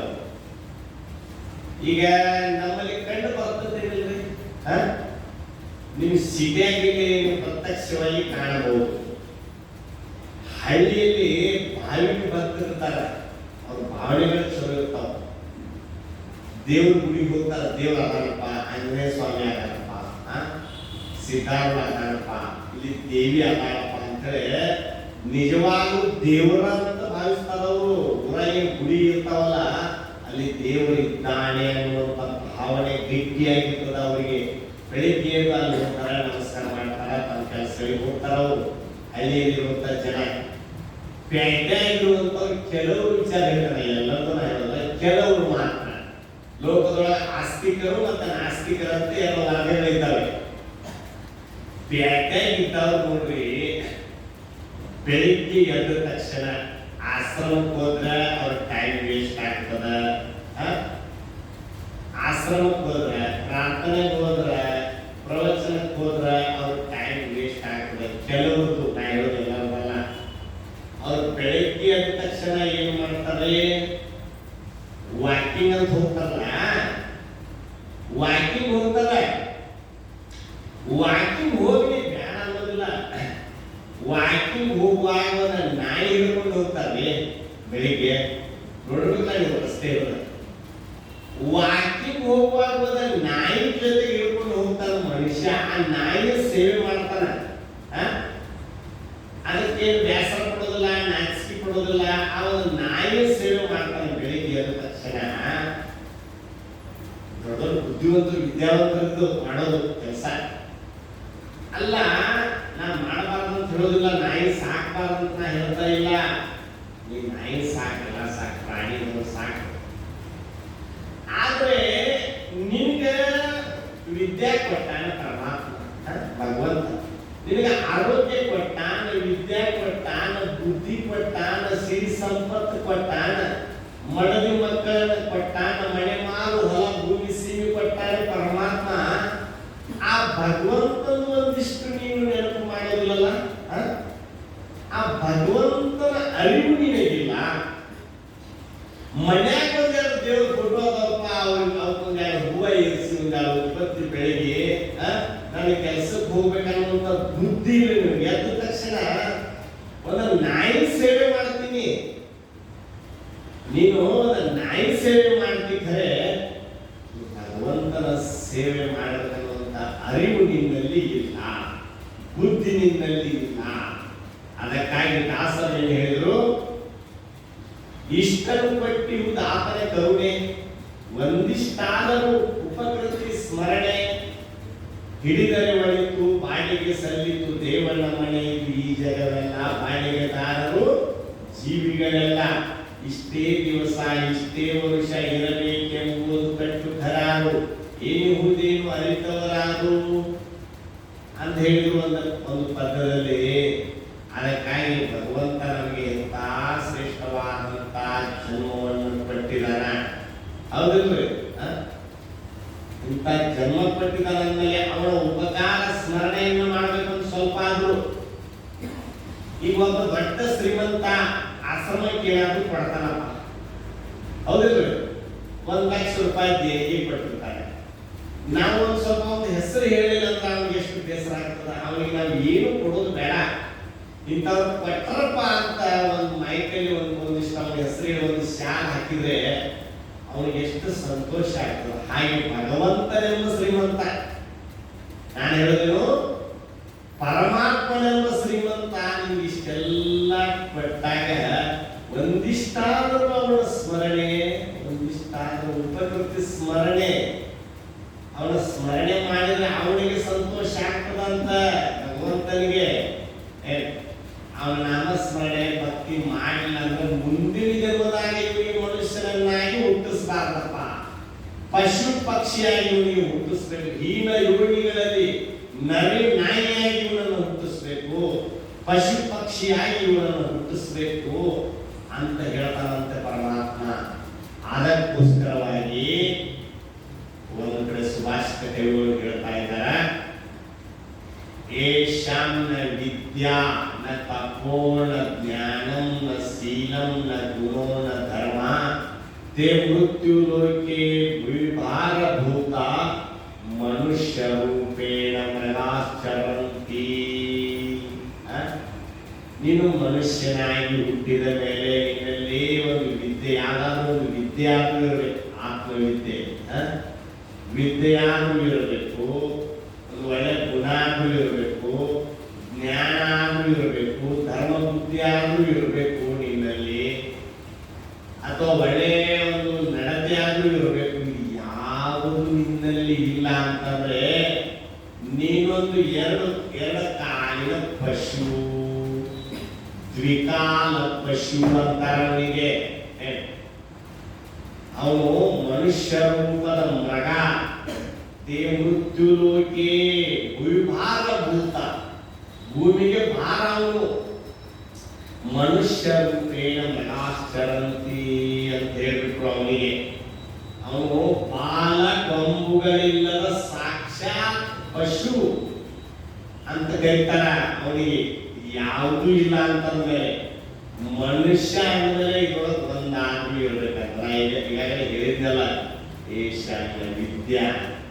ಈಗ ನಮ್ಮಲ್ಲಿ ಕಂಡು ಬರ್ತದೇನಿಲ್ರಿ, ನೀವು ಸಿಟಿಯಾಗಿ ಪ್ರತ್ಯಕ್ಷವಾಗಿ ಕಾಣಬಹುದು. ಹಳ್ಳಿಯಲ್ಲಿ ಭಾವಿಗೆ ಬರ್ತಿರ್ತಾರ, ಅವ್ರ ಭಾವನೆಗಳು ಚಲೋ ಇರ್ತಾವ. ದೇವ್ರ ಗುಡಿಗೆ ಹೋಗ್ತಾರ, ದೇವ್ರ ಅದಾನಪ್ಪ, ಆಂಜನೇಯ ಸ್ವಾಮಿ ಅದಾನಪ್ಪ, ಸಿದ್ಧಾರ್ಥ ಅದಾನಪ್ಪ, ಇಲ್ಲಿ ದೇವಿ ಅದಾನಪ್ಪ ಅಂತೇಳಿ ನಿಜವಾಗ್ಲೂ ದೇವರ ಅಂತ ಭಾವಿಸ್ತಾರ ಅವರು. ಊರಾಗಿ ಗುಡಿ ಇರ್ತಾವಲ್ಲ, ಅಲ್ಲಿ ದೇವರು ಇದ್ದಾನೆ ಅನ್ನುವಂಥ ಭಾವನೆ ಗಟ್ಟಿಯಾಗಿರ್ತದ ಅವರಿಗೆ. ಬೆಳಿಗ್ಗೆ ಅಲ್ಲಿ ಹೋಗ್ತಾರ, ನಮಸ್ಕಾರ ಮಾಡ್ತಾರ, ತಮ್ಮ ಕೆಲಸಗಳಿಗೆ ಹೋಗ್ತಾರ. ಅವರು ಹಳ್ಳಿಯಲ್ಲಿರುವಂತ ಜನ ಪೇಟೆಯಾಗಿರುವಂತವ್ರು ಕೆಲವರು ವಿಚಾರ ಹೇಳ್ತಾರೆ, ಎಲ್ಲರೂ ಹೇಳೋಲ್ಲ, ಕೆಲವರು ಮಾತ್ರ. ಲೋಕದೊಳಗೆ ಆಸ್ತಿಕರು ಮತ್ತು ನಾಸ್ತಿಕರಂತೆ ಎಲ್ಲ ವರ್ಗಗಳಿದ್ದಾವೆ. ಪೇಟೆಯಾಗಿದ್ದವ್ರು ನೋಡ್ರಿ, ಬೆಳಿಗ್ಗೆ ಎದ್ದ ತಕ್ಷಣ ಆಶ್ರಮಕ್ಕೆ ಹೋದ್ರೆ ಅವ್ರ ಟೈಮ್ ವೇಸ್ಟ್ ಆಗ್ತದ. ಆಶ್ರಮಕ್ಕೆ ಹೋದ್ರೆ, ಪ್ರಾರ್ಥನೆಗೆ ಹೋದ್ರೆ, ಪ್ರವಚನಕ್ಕೆ ಹೋದ್ರೆ ಅವ್ರ ಟೈಮ್ ವೇಸ್ಟ್ ಆಗ್ತದೆ. ಕೆಲವ್ರದ್ದು ನಾ ಹೇಳೋದಿಲ್ಲ, ಅವ್ರು ಬೆಳಿಗ್ಗೆ ಎದ್ದ ತಕ್ಷಣ ಏನ್ ಮಾಡ್ತಾರೆ, ವಾಕಿಂಗ್ ಅಂತ ಹೋಗ್ತಾರಲ್ಲ, ವಾಕಿಂಗ್ ಹೋಗ್ತಾರೆ. ವಾಕಿಂಗ್ ಹೋಗಿ ಬೇಡ ಅನ್ನೋದಿಲ್ಲ, ವಾಕಿಂಗ್ ಹೋಗುವಾಗ ನಾಯಿ ಹಿಡ್ಕೊಂಡು ಹೋಗ್ತಾರೆ. ಬೆಳಿಗ್ಗೆ ನೋಡ್ಬೇಕಾಗಿರೋ ರಸ್ತೆ ಇರೋದು, ವಾಕಿಂಗ್ ಹೋಗುವಾಗ ನಾಯಿ ಜೊತೆ ಹಿಡ್ಕೊಂಡು ಹೋಗ್ತಾನ ಮನುಷ್ಯ. ಆ ನಾಯಿಯ ಸೇವೆ ಮಾಡ್ತಾನ, ಅದಕ್ಕೆ ಬೇಸರ ಪಡೋದಿಲ್ಲ, ನಾಚಿಕೆ ಪಡೋದಿಲ್ಲ. ಆ ಒಂದು ನಾಯಿಯ ಸೇವೆ ಮಾಡ್ತಾನೆ ಬೆಳಿಗ್ಗೆ ಎದ್ದ ತಕ್ಷಣ. ದೊಡ್ಡ ಬುದ್ಧಿವಂತರು ವಿದ್ಯಾವಂತರದ್ದು ಮಾಡೋದು ಕೆಲಸ ಅಲ್ಲ. ನಾನು ಮಾಡಬಾರ್ದು ಅಂತ ಹೇಳೋದಿಲ್ಲ, ನಾಯಿ ಸಾಕಬಾರ್ದು ಅಂತ ನಾ ಹೇಳ್ತಾ ಇಲ್ಲ. ನೀ ನಾಯಿ ಸಾಕಲ್ಲ, ಸಾಕು, ಪ್ರಾಣಿಗಳು ಸಾಕು. ಆದ್ರೆ ನಿನ್ಗೆ ವಿದ್ಯೆ ಕೊಟ್ಟಾನ ಪರಮಾತ್ಮ, ಭಗವಂತ. ನಿನಗೆ ಆರೋಗ್ಯ ಕೊಟ್ಟಾನ, ವಿದ್ಯೆ ಕೊಟ್ಟಾನ, ಬುದ್ಧಿ ಕೊಟ್ಟಾನ, ಸಿರಿ ಸಂಪತ್ತು ಕೊಟ್ಟಾನ, ಮಡದಿ ಮಕ್ಕಳನ್ನ ಕೊಟ್ಟಾನ, ಮನೆ ಮಾರು ಹೊಲ ಭೂಮಿ ಸೀಮೆ ಕೊಟ್ಟಾನ ಪರಮಾತ್ಮ. ಆ ಭಗವಂತನ ಒಂದಿಷ್ಟು ನೀನು ನೆನಪು ಮಾಡೋದಿಲ್ಲಲ್ಲ, ಆ ಭಗವಂತನ ಅರಿವು ನಿನಗಿಲ್ಲ. ಮನ್ಯಾಗ ಒಂದೆರಡು ದೇವ್ರ ಫೋಟೋ ಅದಪ್ಪ, ಅವ್ಕೊಂದೆರಡು ಹೂವ ಇರಿಸಿ, ಒಂದೆರಡು ಉತ್ಪತ್ತಿ ಬೆಳಿಗ್ಗೆ ನನಗೆ ಕೆಲ್ಸಕ್ಕೆ ಹೋಗ್ಬೇಕನ್ನುವಂತ ಬುದ್ಧಿ ಇಲ್ಲ ನಿಮ್ಗೆ. ಎದ್ದ ತಕ್ಷಣ ಒಂದು ನಾಯಿ ಸೇವೆ ಮಾಡ್ತೀನಿ, ನೀನು ಒಂದು ನಾಯಿ ಸೇವೆ ಮಾಡ್ತಿದ್ರೆ ಭಗವಂತನ ಸೇವೆ ಮಾಡಬೇಕನ್ನುವಂತ ಅರಿವು ನಿನ್ನಲ್ಲಿ ಇಲ್ಲ, ಬುದ್ಧಿ ನಿನ್ನಲ್ಲಿ ಇಲ್ಲ. ಅದಕ್ಕಾಗಿ ದಾಸರು ಏನು ಹೇಳಿದ್ರು, ಇಷ್ಟನ್ನು ಪಟ್ಟಿರುವುದು ಆತನ ಕರುಣೆ, ಒಂದಿಷ್ಟಾದರೂ ಉಪಕೃತಿ ಸ್ಮರಣೆ, ಹಿಡಿದರೆ ಒಳಿತು ಬಾಡಿಗೆ ಸಲ್ಲಿತು ದೇವನ ಮನೆ. ಈ ಜಗವೆಲ್ಲ ಬಾಡಿಗೆದಾರರು ಜೀವಿಗಳೆಲ್ಲ. ಇಷ್ಟೇ ದಿವಸ ಇಷ್ಟೇ ವರುಷ ಇರಬೇಕೆಂಬುದು ಕಟ್ಟು ಧರಾರು, ಏನಿಹುದೇನು ಅರಿತವರಾರು ಅಂತ ಹೇಳಿದ್ರು ಒಂದು ಪದದಲ್ಲಿ. ಅದಕ್ಕಾಗಿ ಭಗವಂತ ನಮಗೆ ಎಂತ ಶ್ರೇಷ್ಠವಾದಂತ ಜನ್ಮವನ್ನು ಕೊಟ್ಟಿದ್ದಾನ, ಹೌದಿಲ್ರಿ? ಇಂಥ ಜನ್ಮ ಕೊಟ್ಟಿದ್ದಾನಂದಲೇ ಅವನ ಉಪಕಾರ ಸ್ಮರಣೆಯನ್ನು ಮಾಡಬೇಕಂತ ಸ್ವಲ್ಪ ಆದ್ರು. ಈಗ ಒಬ್ಬ ದೊಡ್ಡ ಶ್ರೀಮಂತ ಆಶ್ರಮಕ್ಕೆ ಏನಾದ್ರು ಕೊಡ್ತಾನಪ್ಪ, ಹೌದಿಲ್ರಿ? 1 ಲಕ್ಷ ರೂಪಾಯಿ ದೇಣಿಗೆ ಕೊಟ್ಟಿರ್ತಾರೆ. ನಾವು ಒಂದು ಸ್ವಲ್ಪ ಒಂದು ಹೆಸರು ಹೇಳಿಲ್ಲ ಅಂದ್ರೆ ಅವ್ನಿಗೆ ಎಷ್ಟು ಬೇಸರ ಆಗ್ತದ. ಅವನಿಗೆ ನಾವು ಏನು ಕೊಡೋದು ಬೇಡ, ಇಂಥವ್ರು ಕೊಟ್ಟರಪ್ಪ ಅಂತ ಒಂದು ಮೈಕಲ್ಲಿ ಒಂದಿಷ್ಟು ಅವನ ಹೆಸರಿಗೆ ಒಂದು ಶಾಲ್ ಹಾಕಿದ್ರೆ ಅವನಿಗೆ ಎಷ್ಟು ಸಂತೋಷ ಆಗ್ತದೆ. ಹಾಗೆ ಭಗವಂತನೆಂಬ ಶ್ರೀಮಂತ, ನಾನು ಹೇಳಿದೆನು, ಪರಮಾತ್ಮನೆಂಬ ಶ್ರೀಮಂತ ನಿಮ್ಗೆ ಇಷ್ಟೆಲ್ಲ ಕೊಟ್ಟಾಗ ಒಂದಿಷ್ಟಾದರೂ ಅವನ ಸ್ಮರಣೆ, ಒಂದಿಷ್ಟಾದರೂ ಉಪಕೃತಿ ಸ್ಮರಣೆ, ಅವನ ಸ್ಮರಣೆ ಮಾಡಿದ್ರೆ ಅವನಿಗೆ ಸಂತೋಷ ಆಗ್ತದಂತ ಭಗವಂತನಿಗೆ. ಅವನ ನಾಮಸ್ಮರಣೆ ಭಕ್ತಿ ಮಾಡಿಲ್ಲ ಅಂದ್ರೆ ಮುಂದಿನ ಜನ್ಮದಾಗ ಇವನಿಗೆ ಮನುಷ್ಯನನ್ನಾಗಿ ಹುಟ್ಟಿಸಬಾರ್ದಪ್ಪ, ಪಶು ಪಕ್ಷಿಯಾಗಿ ಇವನಿಗೆ ಹುಟ್ಟಿಸ್ಬೇಕು, ಹೀನ ಯೋನಿಗಳಲ್ಲಿ ನರಿ ನಾಯಿಯಾಗಿ ಇವನನ್ನು ಹುಟ್ಟಿಸ್ಬೇಕು, ಪಶು ಪಕ್ಷಿಯಾಗಿ ಇವನನ್ನು ಹುಟ್ಟಿಸ್ಬೇಕು ಅಂತ ಹೇಳ್ತಾನಂತೆ ಪರಮಾತ್ಮ. ಅದಕ್ಕೋಸ್ಕರವಾಗಿ ಒಂದು ಕಡೆ ಸುಭಾಷಿತ ಕವಿಗಳು ಹೇಳ್ತಾ ಇದ್ದಾರೆ, ಏಷಾಂ ನ ವಿದ್ಯಾ ನ ತಪೋ ನ ಜ್ಞಾನಂ ನ ಶೀಲಂ ನ ಗುಣೋ ನ ಧರ್ಮ ತೇ ಮೃತ್ಯು ಲೋಕೆ ವಿಭಾರಭೂತ ಮನುಷ್ಯ ರೂಪೇಣ ಮೃಗಾಶ್ಚರಂತಿ. ನೀನು ಮನುಷ್ಯನಾಗಿ ಹುಟ್ಟಿದ ಮೇಲೆ ನಿನ್ನಲ್ಲಿ ಒಂದು ವಿದ್ಯೆ, ಯಾವ್ದಾದ್ರು ಒಂದು ವಿದ್ಯೆ ಆದ್ರೂ ಇರಬೇಕು, ಆತ್ಮವಿದ್ಯೆ ವಿದ್ಯೆಯಾದ್ರೂ ಇರಬೇಕು, ಒಂದು ಒಳ್ಳೆ ಗುಣ ಆದ್ರೂ ಇರಬೇಕು, ಜ್ಞಾನ ಆದ್ರೂ ಇರಬೇಕು, ಧರ್ಮ ಬುದ್ಧಿ ಆದ್ರೂ ಇರಬೇಕು ನಿನ್ನಲ್ಲಿ, ಅಥವಾ ಒಳ್ಳೆಯ ಒಂದು ನಡತೆ ಆದ್ರೂ ಇರಬೇಕು. ಯಾವುದು ನಿನ್ನಲ್ಲಿ ಇಲ್ಲ ಅಂತಂದ್ರೆ ನೀನೊಂದು ಎರಡು ಕಾಲಿನ ಪಶು, ದ್ವಿಕಾಲ ಪಶು ಅಂತಾರವನಿಗೆ. ಅವನು ಮನುಷ್ಯ ರೂಪದ ಮೃಗ, ದೇ ಮೃತ್ಯು ಲೋಕೆ ಭೂಭಾರಭೂತ, ಭೂಮಿಗೆ ಭಾರ. ಅವನು ಮನುಷ್ಯ ರೂಪೇಣ ಮೃಗಾಶ್ಚರಂತಿ ಅಂತ ಹೇಳ್ಬಿಟ್ರು ಅವನಿಗೆ. ಅವನು ಬಾಲ ಕೊಂಬುಗಳಿಲ್ಲದ ಸಾಕ್ಷಾತ್ ಪಶು ಅಂತ ಕರೀತಾರ ಅವನಿಗೆ. ಯಾವುದೂ ಇಲ್ಲ ಅಂತಂದ್ರೆ ಮನುಷ್ಯ ಅಂದ್ರೆ ಇದ್ರೊಳಗೆ ಒಂದಾದ್ರೂ ಇರ್ಬೇಕಂತ ಈಗಾಗಲೇ ಹೇಳಿದ್ನಲ್ಲ, ಏಷಾನ್ಯ ವಿದ್ಯಾ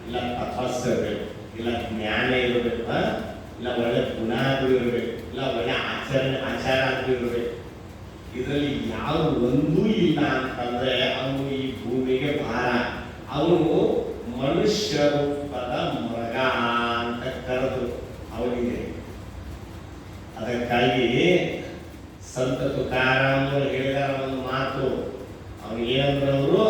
ಇಲ್ಲ ತಪಸ್ಸು ಇರಬೇಕು, ಇಲ್ಲ ಜ್ಞಾನ ಇರಬೇಕು, ಇಲ್ಲ ಒಳ್ಳೆ ಗುಣ ಆದ್ರೂ ಇರಬೇಕು, ಇಲ್ಲ ಒಳ್ಳೆ ಆಚಾರ ಆದ್ರೂ ಇರಬೇಕು. ಇದರಲ್ಲಿ ಯಾವ ಒಂದೂ ಇಲ್ಲ ಅಂತಂದ್ರೆ ಅವನು ಈ ಭೂಮಿಗೆ ಭಾರ. ಅವನು ಮನುಷ್ಯ ರೂಪದ ಮೃಗ ಅಂತ ಕರೆದು ಅವನಿಗೆ. ಅದಕ್ಕಾಗಿ ಸಂತ ತುಕಾರಾಮರು ಹೇಳಿದಾರ ಒಂದು ಮಾತು. ಅವ್ರು ಏನಂದ್ರವರು,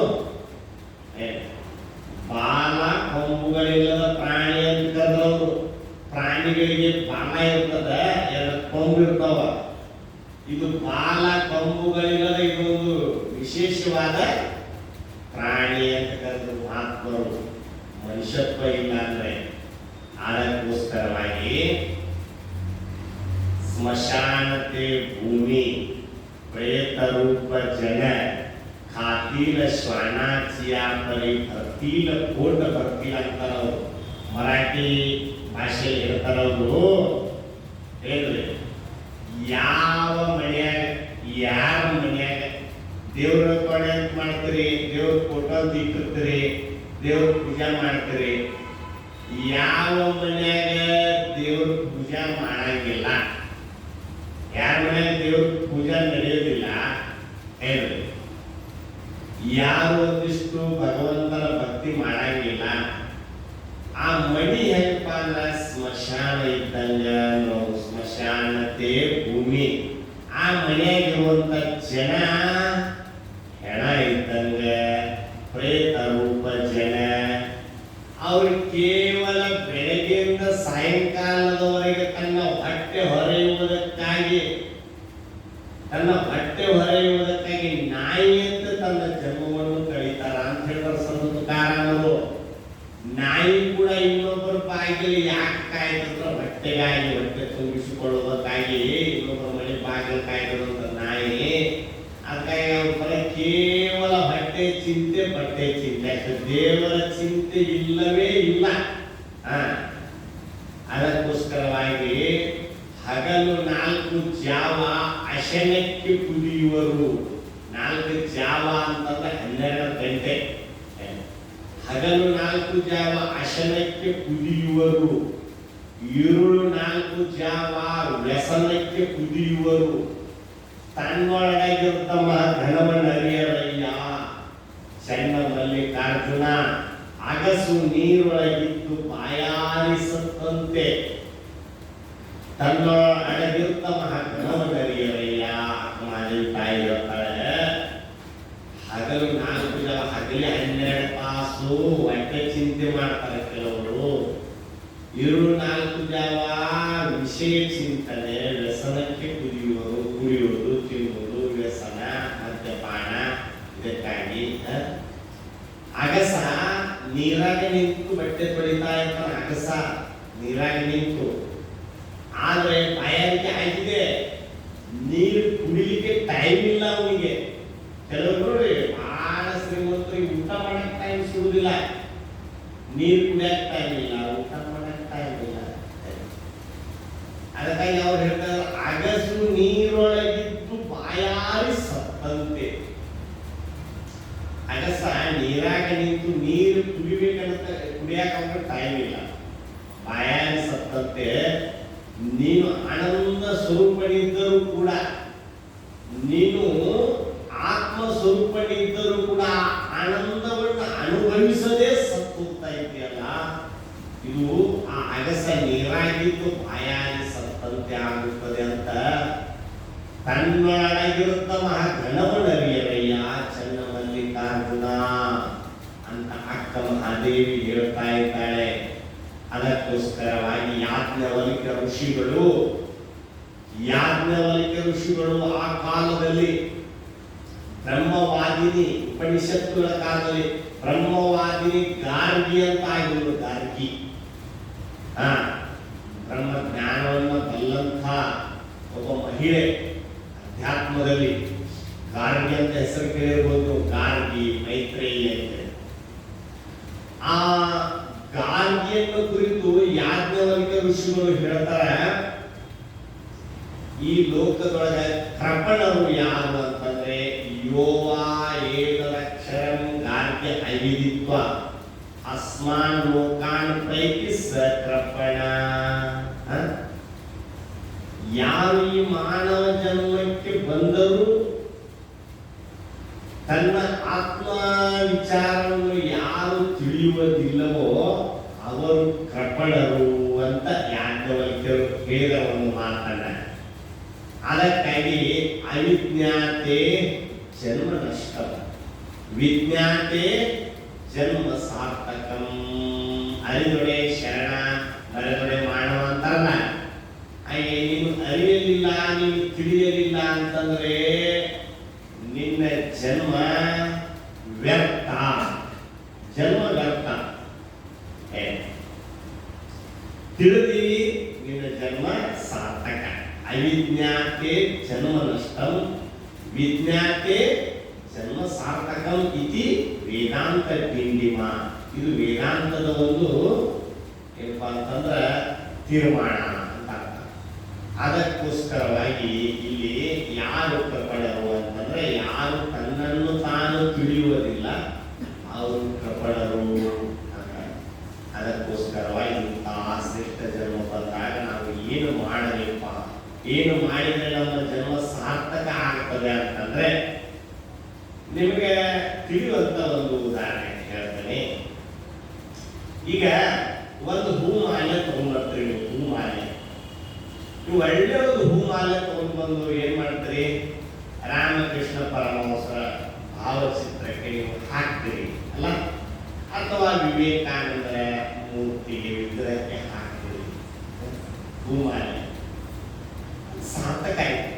ಬಾಲ ಕೊಂಬುಗಳಿಲ್ಲದ ಪ್ರಾಣಿ ಅಂತ ಕರೆದವರು. ಪ್ರಾಣಿಗಳಿಗೆ ಬಾಲ ಇರ್ತದ, ಎರಡು ಕೊಂಬು ಇರ್ತಾವ. ಇದು ಬಾಲ ಕೊಂಬುಗಳಿಲ್ಲದ ಇದೊಂದು ವಿಶೇಷವಾದ ಪ್ರಾಣಿ ಅಂತ ಕರೆದು ಮಾತವರು. ಮನುಷ್ಯತ್ವ ಇಲ್ಲ ಅಂದ್ರೆ. ಅದಕ್ಕೋಸ್ಕರವಾಗಿ ಸ್ಮಶಾನತೆ ಭೂಮಿ ಪ್ರೇತ ರೂಪ ಜನ ಖಾತೀಲ ಶ್ವಾನಾಚಿಯ ಪರಿ ಭರ್ತೀಲ ಕೋಟ ಭರ್ತೀಲ ಅಂತಾರವ್ರು. ಮರಾಠಿ ಭಾಷೆಯಲ್ಲಿ ಹೇಳ್ತಾರವ್ರು. ಹೇಳ್ರಿ, ಯಾವ ಮನ್ಯಾಗ ಯಾರ ಮನ್ಯಾಗ ದೇವ್ರ ಕೊಡೆ ಅಂತ ಮಾಡ್ತೀರಿ, ದೇವ್ರ ಫೋಟೋ ಅಂತ ಇಟ್ಟಿರ್ತೀರಿ, ದೇವ್ರ ಪೂಜಾ ಮಾಡ್ತೀರಿ. ಯಾವ ಮನ್ಯಾಗ ದೇವ್ರ ಪೂಜಾ ಮಾಡಂಗಿಲ್ಲ, ಯಾರ ಮನ್ಯಾಗ ದೇವ್ರ ಪೂಜಾ ನಡೆಯೋದಿಲ್ಲ, ಹೇಳ್ರಿ, ಯಾರು ಒಂದಿಷ್ಟು ಭಗವಂತನ ಭಕ್ತಿ ಮಾಡಂಗಿಲ್ಲ, ಆ ಮಣಿ ಹೆಂಗಪ್ಪ ಅಂದ್ರ ಸ್ಮಶಾನ ಇದ್ದಂಗ. ಸ್ಮಶಾನತೆ ಭೂಮಿ, ಆ ಮನೆಯಾಗಿರುವಂತ ಜನ ಹೆಣ ಇದ್ದಂಗ, ಪ್ರೇತ ರೂಪ ಜನ. ಅವ್ರು ಕೇವಲ ಬೆಳಗ್ಗೆಯಿಂದ ಸಾಯಂಕಾಲದವರೆಗೆ ತನ್ನ ಹೊಟ್ಟೆ ಹೊರೆಯುವುದಕ್ಕಾಗಿ ನಾಯಿ ಅಂತ ತನ್ನ ಜನ್ಮವನ್ನು ಕಳೀತಾರ ಅಂತ ಹೇಳ್ತಾರೆ ಸಂತ ತುಕಾರಾಮರು. ನಾಯಿ ಕೂಡ ಇನ್ನೊಬ್ಬರ ಬಾಗಿಲು ಯಾಕೆ ಕಾಯ್ತಂದ್ರೆ ಹೊಟ್ಟೆಗಾಗಿ, ಹೊಟ್ಟೆ ತುಂಬಿಸಿಕೊಳ್ಳುವುದಕ್ಕಾಗಿ ಇನ್ನೊಬ್ಬರ ಮನೆ ಬಾಗಿಲು ಕಾಯ್ತದಂತ ನಾಯಿ. ಅದಕ್ಕಾಗಿ ಅವ್ರ ಬರ ಕೇವಲ ಹೊಟ್ಟೆ ಚಿಂತೆ, ಬಟ್ಟೆ ಚಿಂತೆ ಅಷ್ಟೇ, ದೇವರ ಚಿಂತೆ ಇಲ್ಲವೇ ಇಲ್ಲ. ಅದಕ್ಕೋಸ್ಕರವಾಗಿ ಹಗಲು 4 ಜಾವ ಅಶನಕ್ಕೆ ಕುದಿಯುವರು. 4 ಜಾವ ಅಂತಂದ್ರೆ 12 ಗಂಟೆ. ಹಗಲು 4 ಜಾವ ಅಶನಕ್ಕೆ ಕುದಿಯುವರು, ഇരുಳು 4 ಜಾವ ವ್ಯಸನಕ್ಕೆ ಕುದಿಯುವರು. ತನ್ನೊಳಗಿರ್ತಮ್ಮ ಘನವನ್ನರಿಯರಯ್ಯ ಚನ್ನ ಮಲ್ಲಿಕಾರ್ಜುನ, ಅಗಸು ನೀರೊಳಗಿದ್ದು ಬಾಯಾರಿಸತ್ತಂತೆ. ತನ್ನೊಳಗಿರ್ತಮ್ಮ ಘನವನ್ನರಿಯರಯ್ಯ ಮಾಲಿ ತಾಯಿ ಹೇಳ್ತಾಳೆ. ಹಗಲು 4 ಜಾವ, ಹಗಲಿ 12 ತಾಸು ಹೊಟ್ಟೆ ಚಿಂತೆ ಮಾಡ್ತಾರೆ ಕೆಲವರು. ഇരുಳು 4 ಜಾವ ವಿಷಯ ಚಿಂತನೆ, ವ್ಯಸನಕ್ಕೆ ಕುಡಿಯುವುದು, ತಿನ್ನುವುದು, ವ್ಯಸನ. ಅಗಸ ನೀರಾಗ ನಿಂತು ಬಟ್ಟೆ ತೊಳಿತಾ ಇರ್ತಾನೆ. ಅಗಸ ನೀರಾಗ ನಿಂತು, ಆದ್ರೆ ಬಾಯಾರಿಕೆ ಆಗಿದೆ, ನೀರು ಕುಡಿಲಿಕ್ಕೆ ಟೈಮ್ ಇಲ್ಲ ಅವನಿಗೆ. ಕೆಲವರು ನೋಡಿ ಬಹಳ ಶ್ರೀಮಂತರಿಗೆ ಊಟ ಮಾಡಕ್ ಟೈಮ್ ಸಿಗುದಿಲ್ಲ, ನೀರು ಕುಡಿಯಕ್ ಟೈಮ್ ಇಲ್ಲ, ಊಟ ಮಾಡಕ್ ಟೈಮ್ ಇಲ್ಲ. ಅದಕ್ಕಾಗಿ ಅವ್ರು ಹೇಳ್ತಾರೆ, ಅಗಸು ನೀರೊಳಗಿದ್ದು ಬಾಯಾರಿ ಸತ್ತಂತೆ. ಅಗಸ ನೀರಾಗ ನಿಂತು ನೀರು ಕುಡಿಬೇಕಂತ ಕುಡಿಯಕ್ಕೆ ಅವ್ರಿಗೆ ಟೈಮ್ ಇಲ್ಲ, ಬಾಯಾರಿ ಸತ್ತಂತೆ. ನೀನು ಆನಂದ ಸ್ವರೂಪನಿದ್ದರೂ ಕೂಡ, ನೀನು ಆತ್ಮ ಸ್ವರೂಪನಿದ್ದರೂ ಕೂಡ ಆನಂದವನ್ನು ಅನುಭವಿಸದೆ ಸತ್ತು ಹೋಗ್ತಾ ಇದೆಯಲ್ಲ, ಇದು ಆ ಅಗಸ ನೀರಾಗಿದ್ದು ಬಾಯಾರಿ ಸತ್ತಂತೆ ಆಗುತ್ತದೆ ಅಂತ ತನ್ನೊಳಗಿರುತ್ತ ಮಹಾಗಣವನರಿಯರಯ್ಯ ಚನ್ನಮಲ್ಲಿಕಾರ್ಜುನ ಅಂತ ಅಕ್ಕ ಮಹಾದೇವಿ ಹೇಳ್ತಾ ಇದ್ದಾಳೆ. ಅದಕ್ಕೋಸ್ಕರವಾಗಿ ಯಾಜ್ಞವಲ್ಕ್ಯ ಋಷಿಗಳು ಆ ಕಾಲದಲ್ಲಿ ಬ್ರಹ್ಮವಾದಿನಿ ಉಪನಿಷತ್ತುಗಳ ಕಾಲದಲ್ಲಿ ಬ್ರಹ್ಮವಾದಿನಿ ಗಾರ್ಗಿ ಅಂತ ಆಗಿದ್ರು. ಗಾರ್ಗಿ ಬ್ರಹ್ಮ ಜ್ಞಾನವನ್ನು ಬಲ್ಲಂಥ ಒಬ್ಬ ಮಹಿಳೆ, ಅಧ್ಯಾತ್ಮದಲ್ಲಿ ಗಾರ್ಗಿ ಅಂತ ಹೆಸರು ಕೇಳಿರ್ಬೋದು. ಗಾರ್ಗಿ, ಮೈತ್ರೇಯಿ ಅಂತ. ಆ ಗಾರ್ಗಿಯನ್ನು ಕುರಿತು ಯಾಜ್ಞವಲ್ಕ್ಯ ಋಷಿಗಳು ಹೇಳ್ತಾರೆ, ಈ ಲೋಕದೊಳಗೆ ಕೃಪಣರು ಯಾರು ಅಂತಂದ್ರೆ ಯೋವಾ ಏಕದಕ್ಷರಂ ಗಾರ್ಗ್ಯ ಐವಿದಿತ್ವ ಅಸ್ಮಾನ್ ಲೋಕಾನ್ ಪ್ರೈತಿ ಸ ಕೃಪಣ. ಯಾರು ಈ ಮಾನವ ಜನ್ಮಕ್ಕೆ ಬಂದರೂ ತನ್ನ ಆತ್ಮ ವಿಚಾರವನ್ನು ಯಾರು ತಿಳಿಯುವುದಿಲ್ಲವೋ ಅವರು ಕೃಪಣರು ಅಂತ ಯಾಜ್ಞವಲ್ಕ್ಯರು ಹೇಳಿದ ಒಂದು ಮಾತನ್ನ. ಅದಕ್ಕಾಗಿ ಅವಿಜ್ಞಾತೆ ಜನ್ಮ ನಷ್ಟ, ವಿಜ್ಞಾತೆ ಜನ್ಮ ಸಾರ್ಥಕಂ. ಅರಿದೊಡೆ ಶರಣ, ಮರೆದೊಡೆ ಮಾನವ ಅಂತಾರಲ್ಲ, ಹಾಗೆ ನೀನು ಅರಿಯಲಿಲ್ಲ, ನೀನು ತಿಳಿಯಲಿಲ್ಲ ಅಂತಂದ್ರೆ ನಿನ್ನ ಜನ್ಮ ವ್ಯರ್ಥ, ಜನ್ಮ ವ್ಯರ್ಥ. ತಿಳಿದಿ ನಿನ್ನ ಜನ್ಮ ಸಾರ್ಥಕ. ಅವಿಜ್ಞಾತೆ ಜನ್ಮ ನಷ್ಟಂ, ವಿಜ್ಞಾತೆ ಜನ್ಮ ಸಾರ್ಥಕಂ ಇತಿ ವೇದಾಂತ ಡಿಂಡಿಮ. ಇದು ವೇದಾಂತದ ಒಂದು ಏನಪ್ಪಾ ಅಂತಂದ್ರ ತೀರ್ಮಾನ ಅಂತ. ಅದಕ್ಕೋಸ್ಕರವಾಗಿ ಇಲ್ಲಿ ಯಾರು ಕೃಪಣರು ಅಂತಂದ್ರೆ ಯಾರು ತನ್ನನ್ನು ತಾನು ತಿಳಿಯುವುದಿಲ್ಲ ಅವರು ಕೃಪಣರು. ಅದಕ್ಕೋಸ್ಕರವಾಗಿ ಇಂತಹ ಶ್ರೇಷ್ಠ ಜನ್ಮ ಬಂದಾಗ ನಾವು ಏನು ಮಾಡಬೇಕಪ್ಪ, ಏನು ಮಾಡಿದ್ರೆ ನಮ್ಮ ಜನ್ಮ ಸಾರ್ಥಕ ಆಗ್ತದೆ ಅಂತಂದ್ರೆ ನಿಮಗೆ ತಿಳಿಯುವಂತ ಒಂದು ಉದಾಹರಣೆ ಹೇಳ್ತೇನೆ. ಈಗ ಒಂದು ಹೂಮಾಲೆ ತಗೊಂಡ್ಬರ್ತೀರಿ, ನೀವು ಹೂಮಾಲೆ, ನೀವು ಒಳ್ಳೆ ಒಂದು ಹೂಮಾಲೆ ತಗೊಂಡು ಬಂದು ಏನ್ ಮಾಡ್ತೀರಿ, ರಾಮಕೃಷ್ಣ ಪರಮಹಂಸರ ಭಾವಚಿತ್ರಕ್ಕೆ ನೀವು ಹಾಕ್ತೀರಿ ಅಲ್ಲ, ಅಥವಾ ವಿವೇಕಾನಂದರ ಮೂರ್ತಿಗೆ ವಿಗ್ರಹಕ್ಕೆ ಹಾಕ್ತೀರಿ ಹೂಮಾಲೆ. ಸಾರ್ಥಕ ಆಯ್ತು.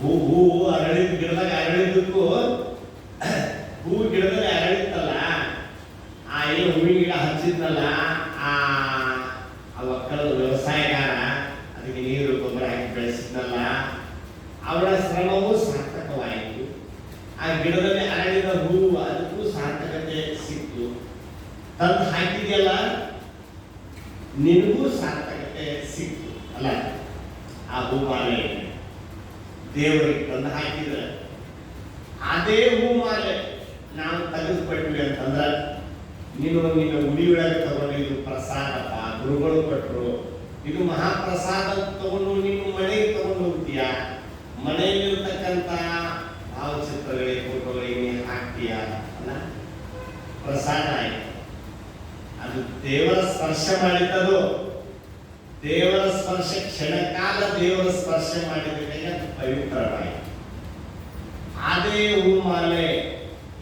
ಹೂವು ಅರಳಿದ ಗಿಡದಾಗ ಅರಳಿದ್ದಕ್ಕೂ ಹೂ ಗಿಡದಲ್ಲಿ ಅರಳಿತ್ತಲ್ಲ, ಆ ಏನು ಹೂವಿನ ಗಿಡ ಹಚ್ಚಿದ್ನಲ್ಲ ಆ ಒಕ್ಕಲದ ವ್ಯವಸಾಯಗಾರ ಅದಕ್ಕೆ ನೀರು ಗೊಬ್ಬರ ಹಾಕಿ ಬೆಳೆಸಿದ್ನಲ್ಲ, ಅವಳ ಶ್ರಮವು ಸಾರ್ಥಕವಾಯಿತು. ಆ ಗಿಡದಲ್ಲಿ ಅರಳಿದ ಹೂವು ಅದಕ್ಕೂ ಸಾರ್ಥಕತೆ ಸಿಕ್ತು. ತಂದು ಹಾಕಿದೆಯಲ್ಲ ನಿನಗೂ ಸಾರ್ಥಕತೆ ಸಿಕ್ತು ಅಲ್ಲ. ಆ ಹೂಮಾಲೆ ದೇವರಿಗೆ ತಂದು ಹಾಕಿದ್ರೆ ಅದೇ ಹೂಮಾಲೆ ನಾವು ತೆಗೆದುಕೊಟ್ವಿ ಅಂತಂದ್ರೆ ನೀನು ನಿನ್ನ ಉಡಿಯೊಳಗೆ ತಗೊಂಡು ಇದು ಪ್ರಸಾದಪ್ಪ ಗುರುಗಳು ಕೊಟ್ಟರು, ಇದು ಮಹಾಪ್ರಸಾದ ತಗೊಂಡು ನೀನು ಮನೆಗೆ ತಗೊಂಡು ಹೋಗ್ತೀಯ, ಮನೆಯಲ್ಲಿರ್ತಕ್ಕಂಥ ಭಾವಚಿತ್ರಗಳಿಗೆ ಫೋಟೋಗಳಿಗೆ ನೀನು ಹಾಕ್ತೀಯ ಅಲ್ಲ, ಪ್ರಸಾದ ಆಯ್ತು. ಅದು ದೇವರ ಸ್ಪರ್ಶ ಮಾಡಿದ್ದದು, ದೇವರ ಸ್ಪರ್ಶ ಕ್ಷಣಕಾಲ ದೇವರ ಸ್ಪರ್ಶ ಮಾಡಿದ್ರೆ ಅದು ಪವಿತ್ರವಾಯಿತು. ಅದೇ ಹೂಮಾಲೆ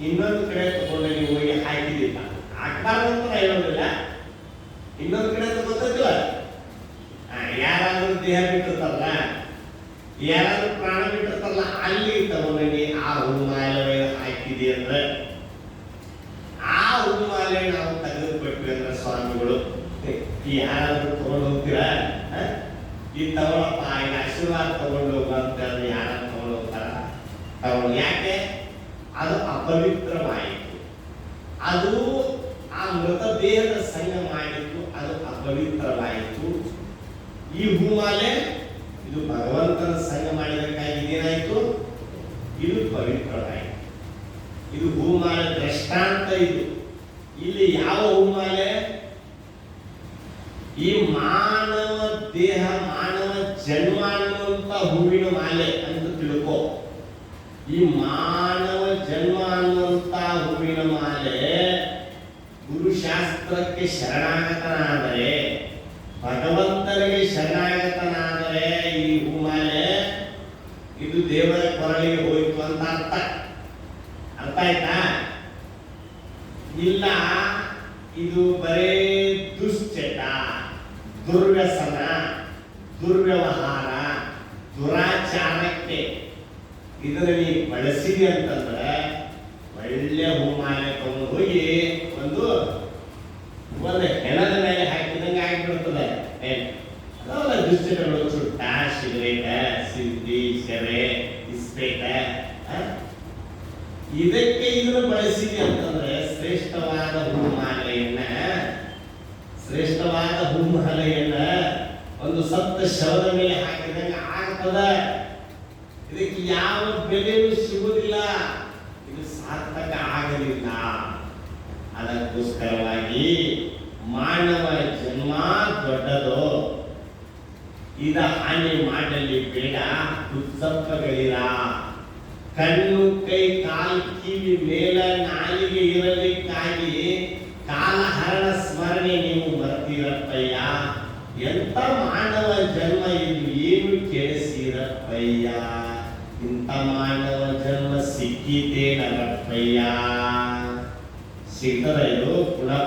ಇನ್ನೊಂದು ಕಡೆ ತಗೊಂಡು ನೀವು ಹೋಗಿ ಹಾಕಿದಿಲ್ಲ, ಹಾಕ್ಬಾರ್ದು ಅಂತ ಹೇಳೋದಿಲ್ಲ, ಇನ್ನೊಂದು ಕಡೆ ತಗೋತಿಲ್ಲ. ಯಾರಾದ್ರೂ ದೇಹ ಬಿಟ್ಟಿರ್ತಾರಲ್ಲ, ಯಾರಾದ್ರೂ ಪ್ರಾಣ ಬಿಟ್ಟಿರ್ತಾರಲ್ಲ, ಅಲ್ಲಿ ತಗೊಂಡು ಆ ಹೂಮಾಲೆ ಹಾಕಿದೆ ಅಂದ್ರೆ ಸ್ವಾಮಿಗಳು ಈ ಯಾರಾದ್ರೂ ತಗೊಂಡು ಹೋಗ್ತೀರಾ? ಈ ತಗೊಳಪ್ಪ, ಈಗ ಆಶೀರ್ವಾದ ತಗೊಂಡು ಹೋಗ ಅಂತ ಯಾರು ತಗೊಂಡು ಹೋಗ್ತಾರ? ತಗೊಂಡು ಯಾಕೆ? ಅದು ಅಪವಿತ್ರವಾಯಿತು. ಅದು ಆ ಮೃತ ದೇಹದ ಸಂಗ ಮಾಡಿತ್ತು, ಅದು ಅಪವಿತ್ರವಾಯಿತು. ಈ ಹೂಮಾಲೆ ಇದು ಭಗವಂತನ ಸಂಗ ಮಾಡಿದಕ್ಕಾಗಿ ಇದೇನಾಯ್ತು? ಇದು ಪವಿತ್ರವಾಯಿತು. ಇದು ಹೂಮಾಲೆ ದೃಷ್ಟಾಂತ. ಇದು ಇಲ್ಲಿ ಯಾವ ಹೂಮಾಲೆ? ಈ ಮಾನವ ದೇಹ, ಮಾನವ ಜನ್ಮ ಅನ್ನುವಂತ ಹೂವಿನ ಮಾಲೆ ಅಂತ ತಿಳ್ಕೊ. ಈ ಮಾನವ ಜನ್ಮ ಅನ್ನುವಂತ ಹೂವಿನ ಮಾಲೆ ಗುರುಶಾಸ್ತ್ರಕ್ಕೆ ಶರಣಾಗತನಾದರೆ, ಭಗವಂತನಿಗೆ ಶರಣಾಗತನಾದರೆ ಈ ಹೂಮಾಲೆ ಇದು ದೇವರ ಕೊರಳಿಗೆ ಹೋಯಿತು ಅಂತ ಅರ್ಥ. ಅರ್ಥ ಆಯ್ತಾ? ಇಲ್ಲ ಇದು ಬರೇ ದುಶ್ಚಟ, ದುರ್ವ್ಯಸನ, ದುರ್ವ್ಯವಹಾರ, ದುರಾಚಾರಕ್ಕೆ ಇದನ್ನ ನೀ ಬಳಸಿದಿ ಅಂತಂದ್ರೆ ಒಳ್ಳೆ ಹೂಮಾಲೆ ತಗೊಂಡು ಹೋಗಿ ಒಂದು ಹೆಣದ ಮೇಲೆ ಹಾಕಿದಂಗೆ ಆಗಿಬಿಡ್ತದೆ. ಅದೆಲ್ಲ ದುಶ್ಚಟಗಳು, ಚುಟ್ಟ, ಸಿಗರೇಟ್, ಸಿದ್ದಿ, ಸೆರೆ, ಇಸ್ಪೇಟ, ಇದಕ್ಕೆ ಇದನ್ನು ಬಳಸಿದೆ ಅಂತಂದ್ರೆ ಶ್ರೇಷ್ಠವಾದ ಹೂಮಾಲೆಯನ್ನ ಒಂದು ಸತ್ತ ಶವದ ಮೇಲೆ ಹಾಕಿದಂಗೆ ಆಗ್ತದ. ಇದಕ್ಕೆ ಯಾವ ಬೆಲೆಯೂ ಸಿಗುವುದಿಲ್ಲ, ಇದು ಸಾರ್ಥಕ ಆಗಲಿಲ್ಲ. ಅದಕ್ಕೋಸ್ಕರವಾಗಿ ಮಾನವ ಜನ್ಮ ದೊಡ್ಡದು, ಇದ ಹಾನಿ ಮಾಡಲಿ ಬೇಡ, ಉತ್ಸಪ್ಪಗಳಿರ. ಕಣ್ಣು, ಕೈ, ಕಾಲು, ಕಿವಿ, ಮೇಲ, ನಾಲಿಗೆ ಇರಲಿಕ್ಕಾಗಿ ಕಾಲಹರಣ ಸ್ಮರಣೆ ನೀವು ಬರ್ತೀರಪ್ಪಯ್ಯ. ಎಂತ ಮಾನವ ಜನ್ಮ ಇದು, ಏನು ಕೇಳಿಸಿರಪ್ಪಯ್ಯ. ಇಂಥ ಮಾನವ ಜನ್ಮ ಸಿಕ್ಕಿದ್ದೇನರಪ್ಪಯ್ಯ. ಸಿಗ್ತದ ಇದು? ಪುನಃ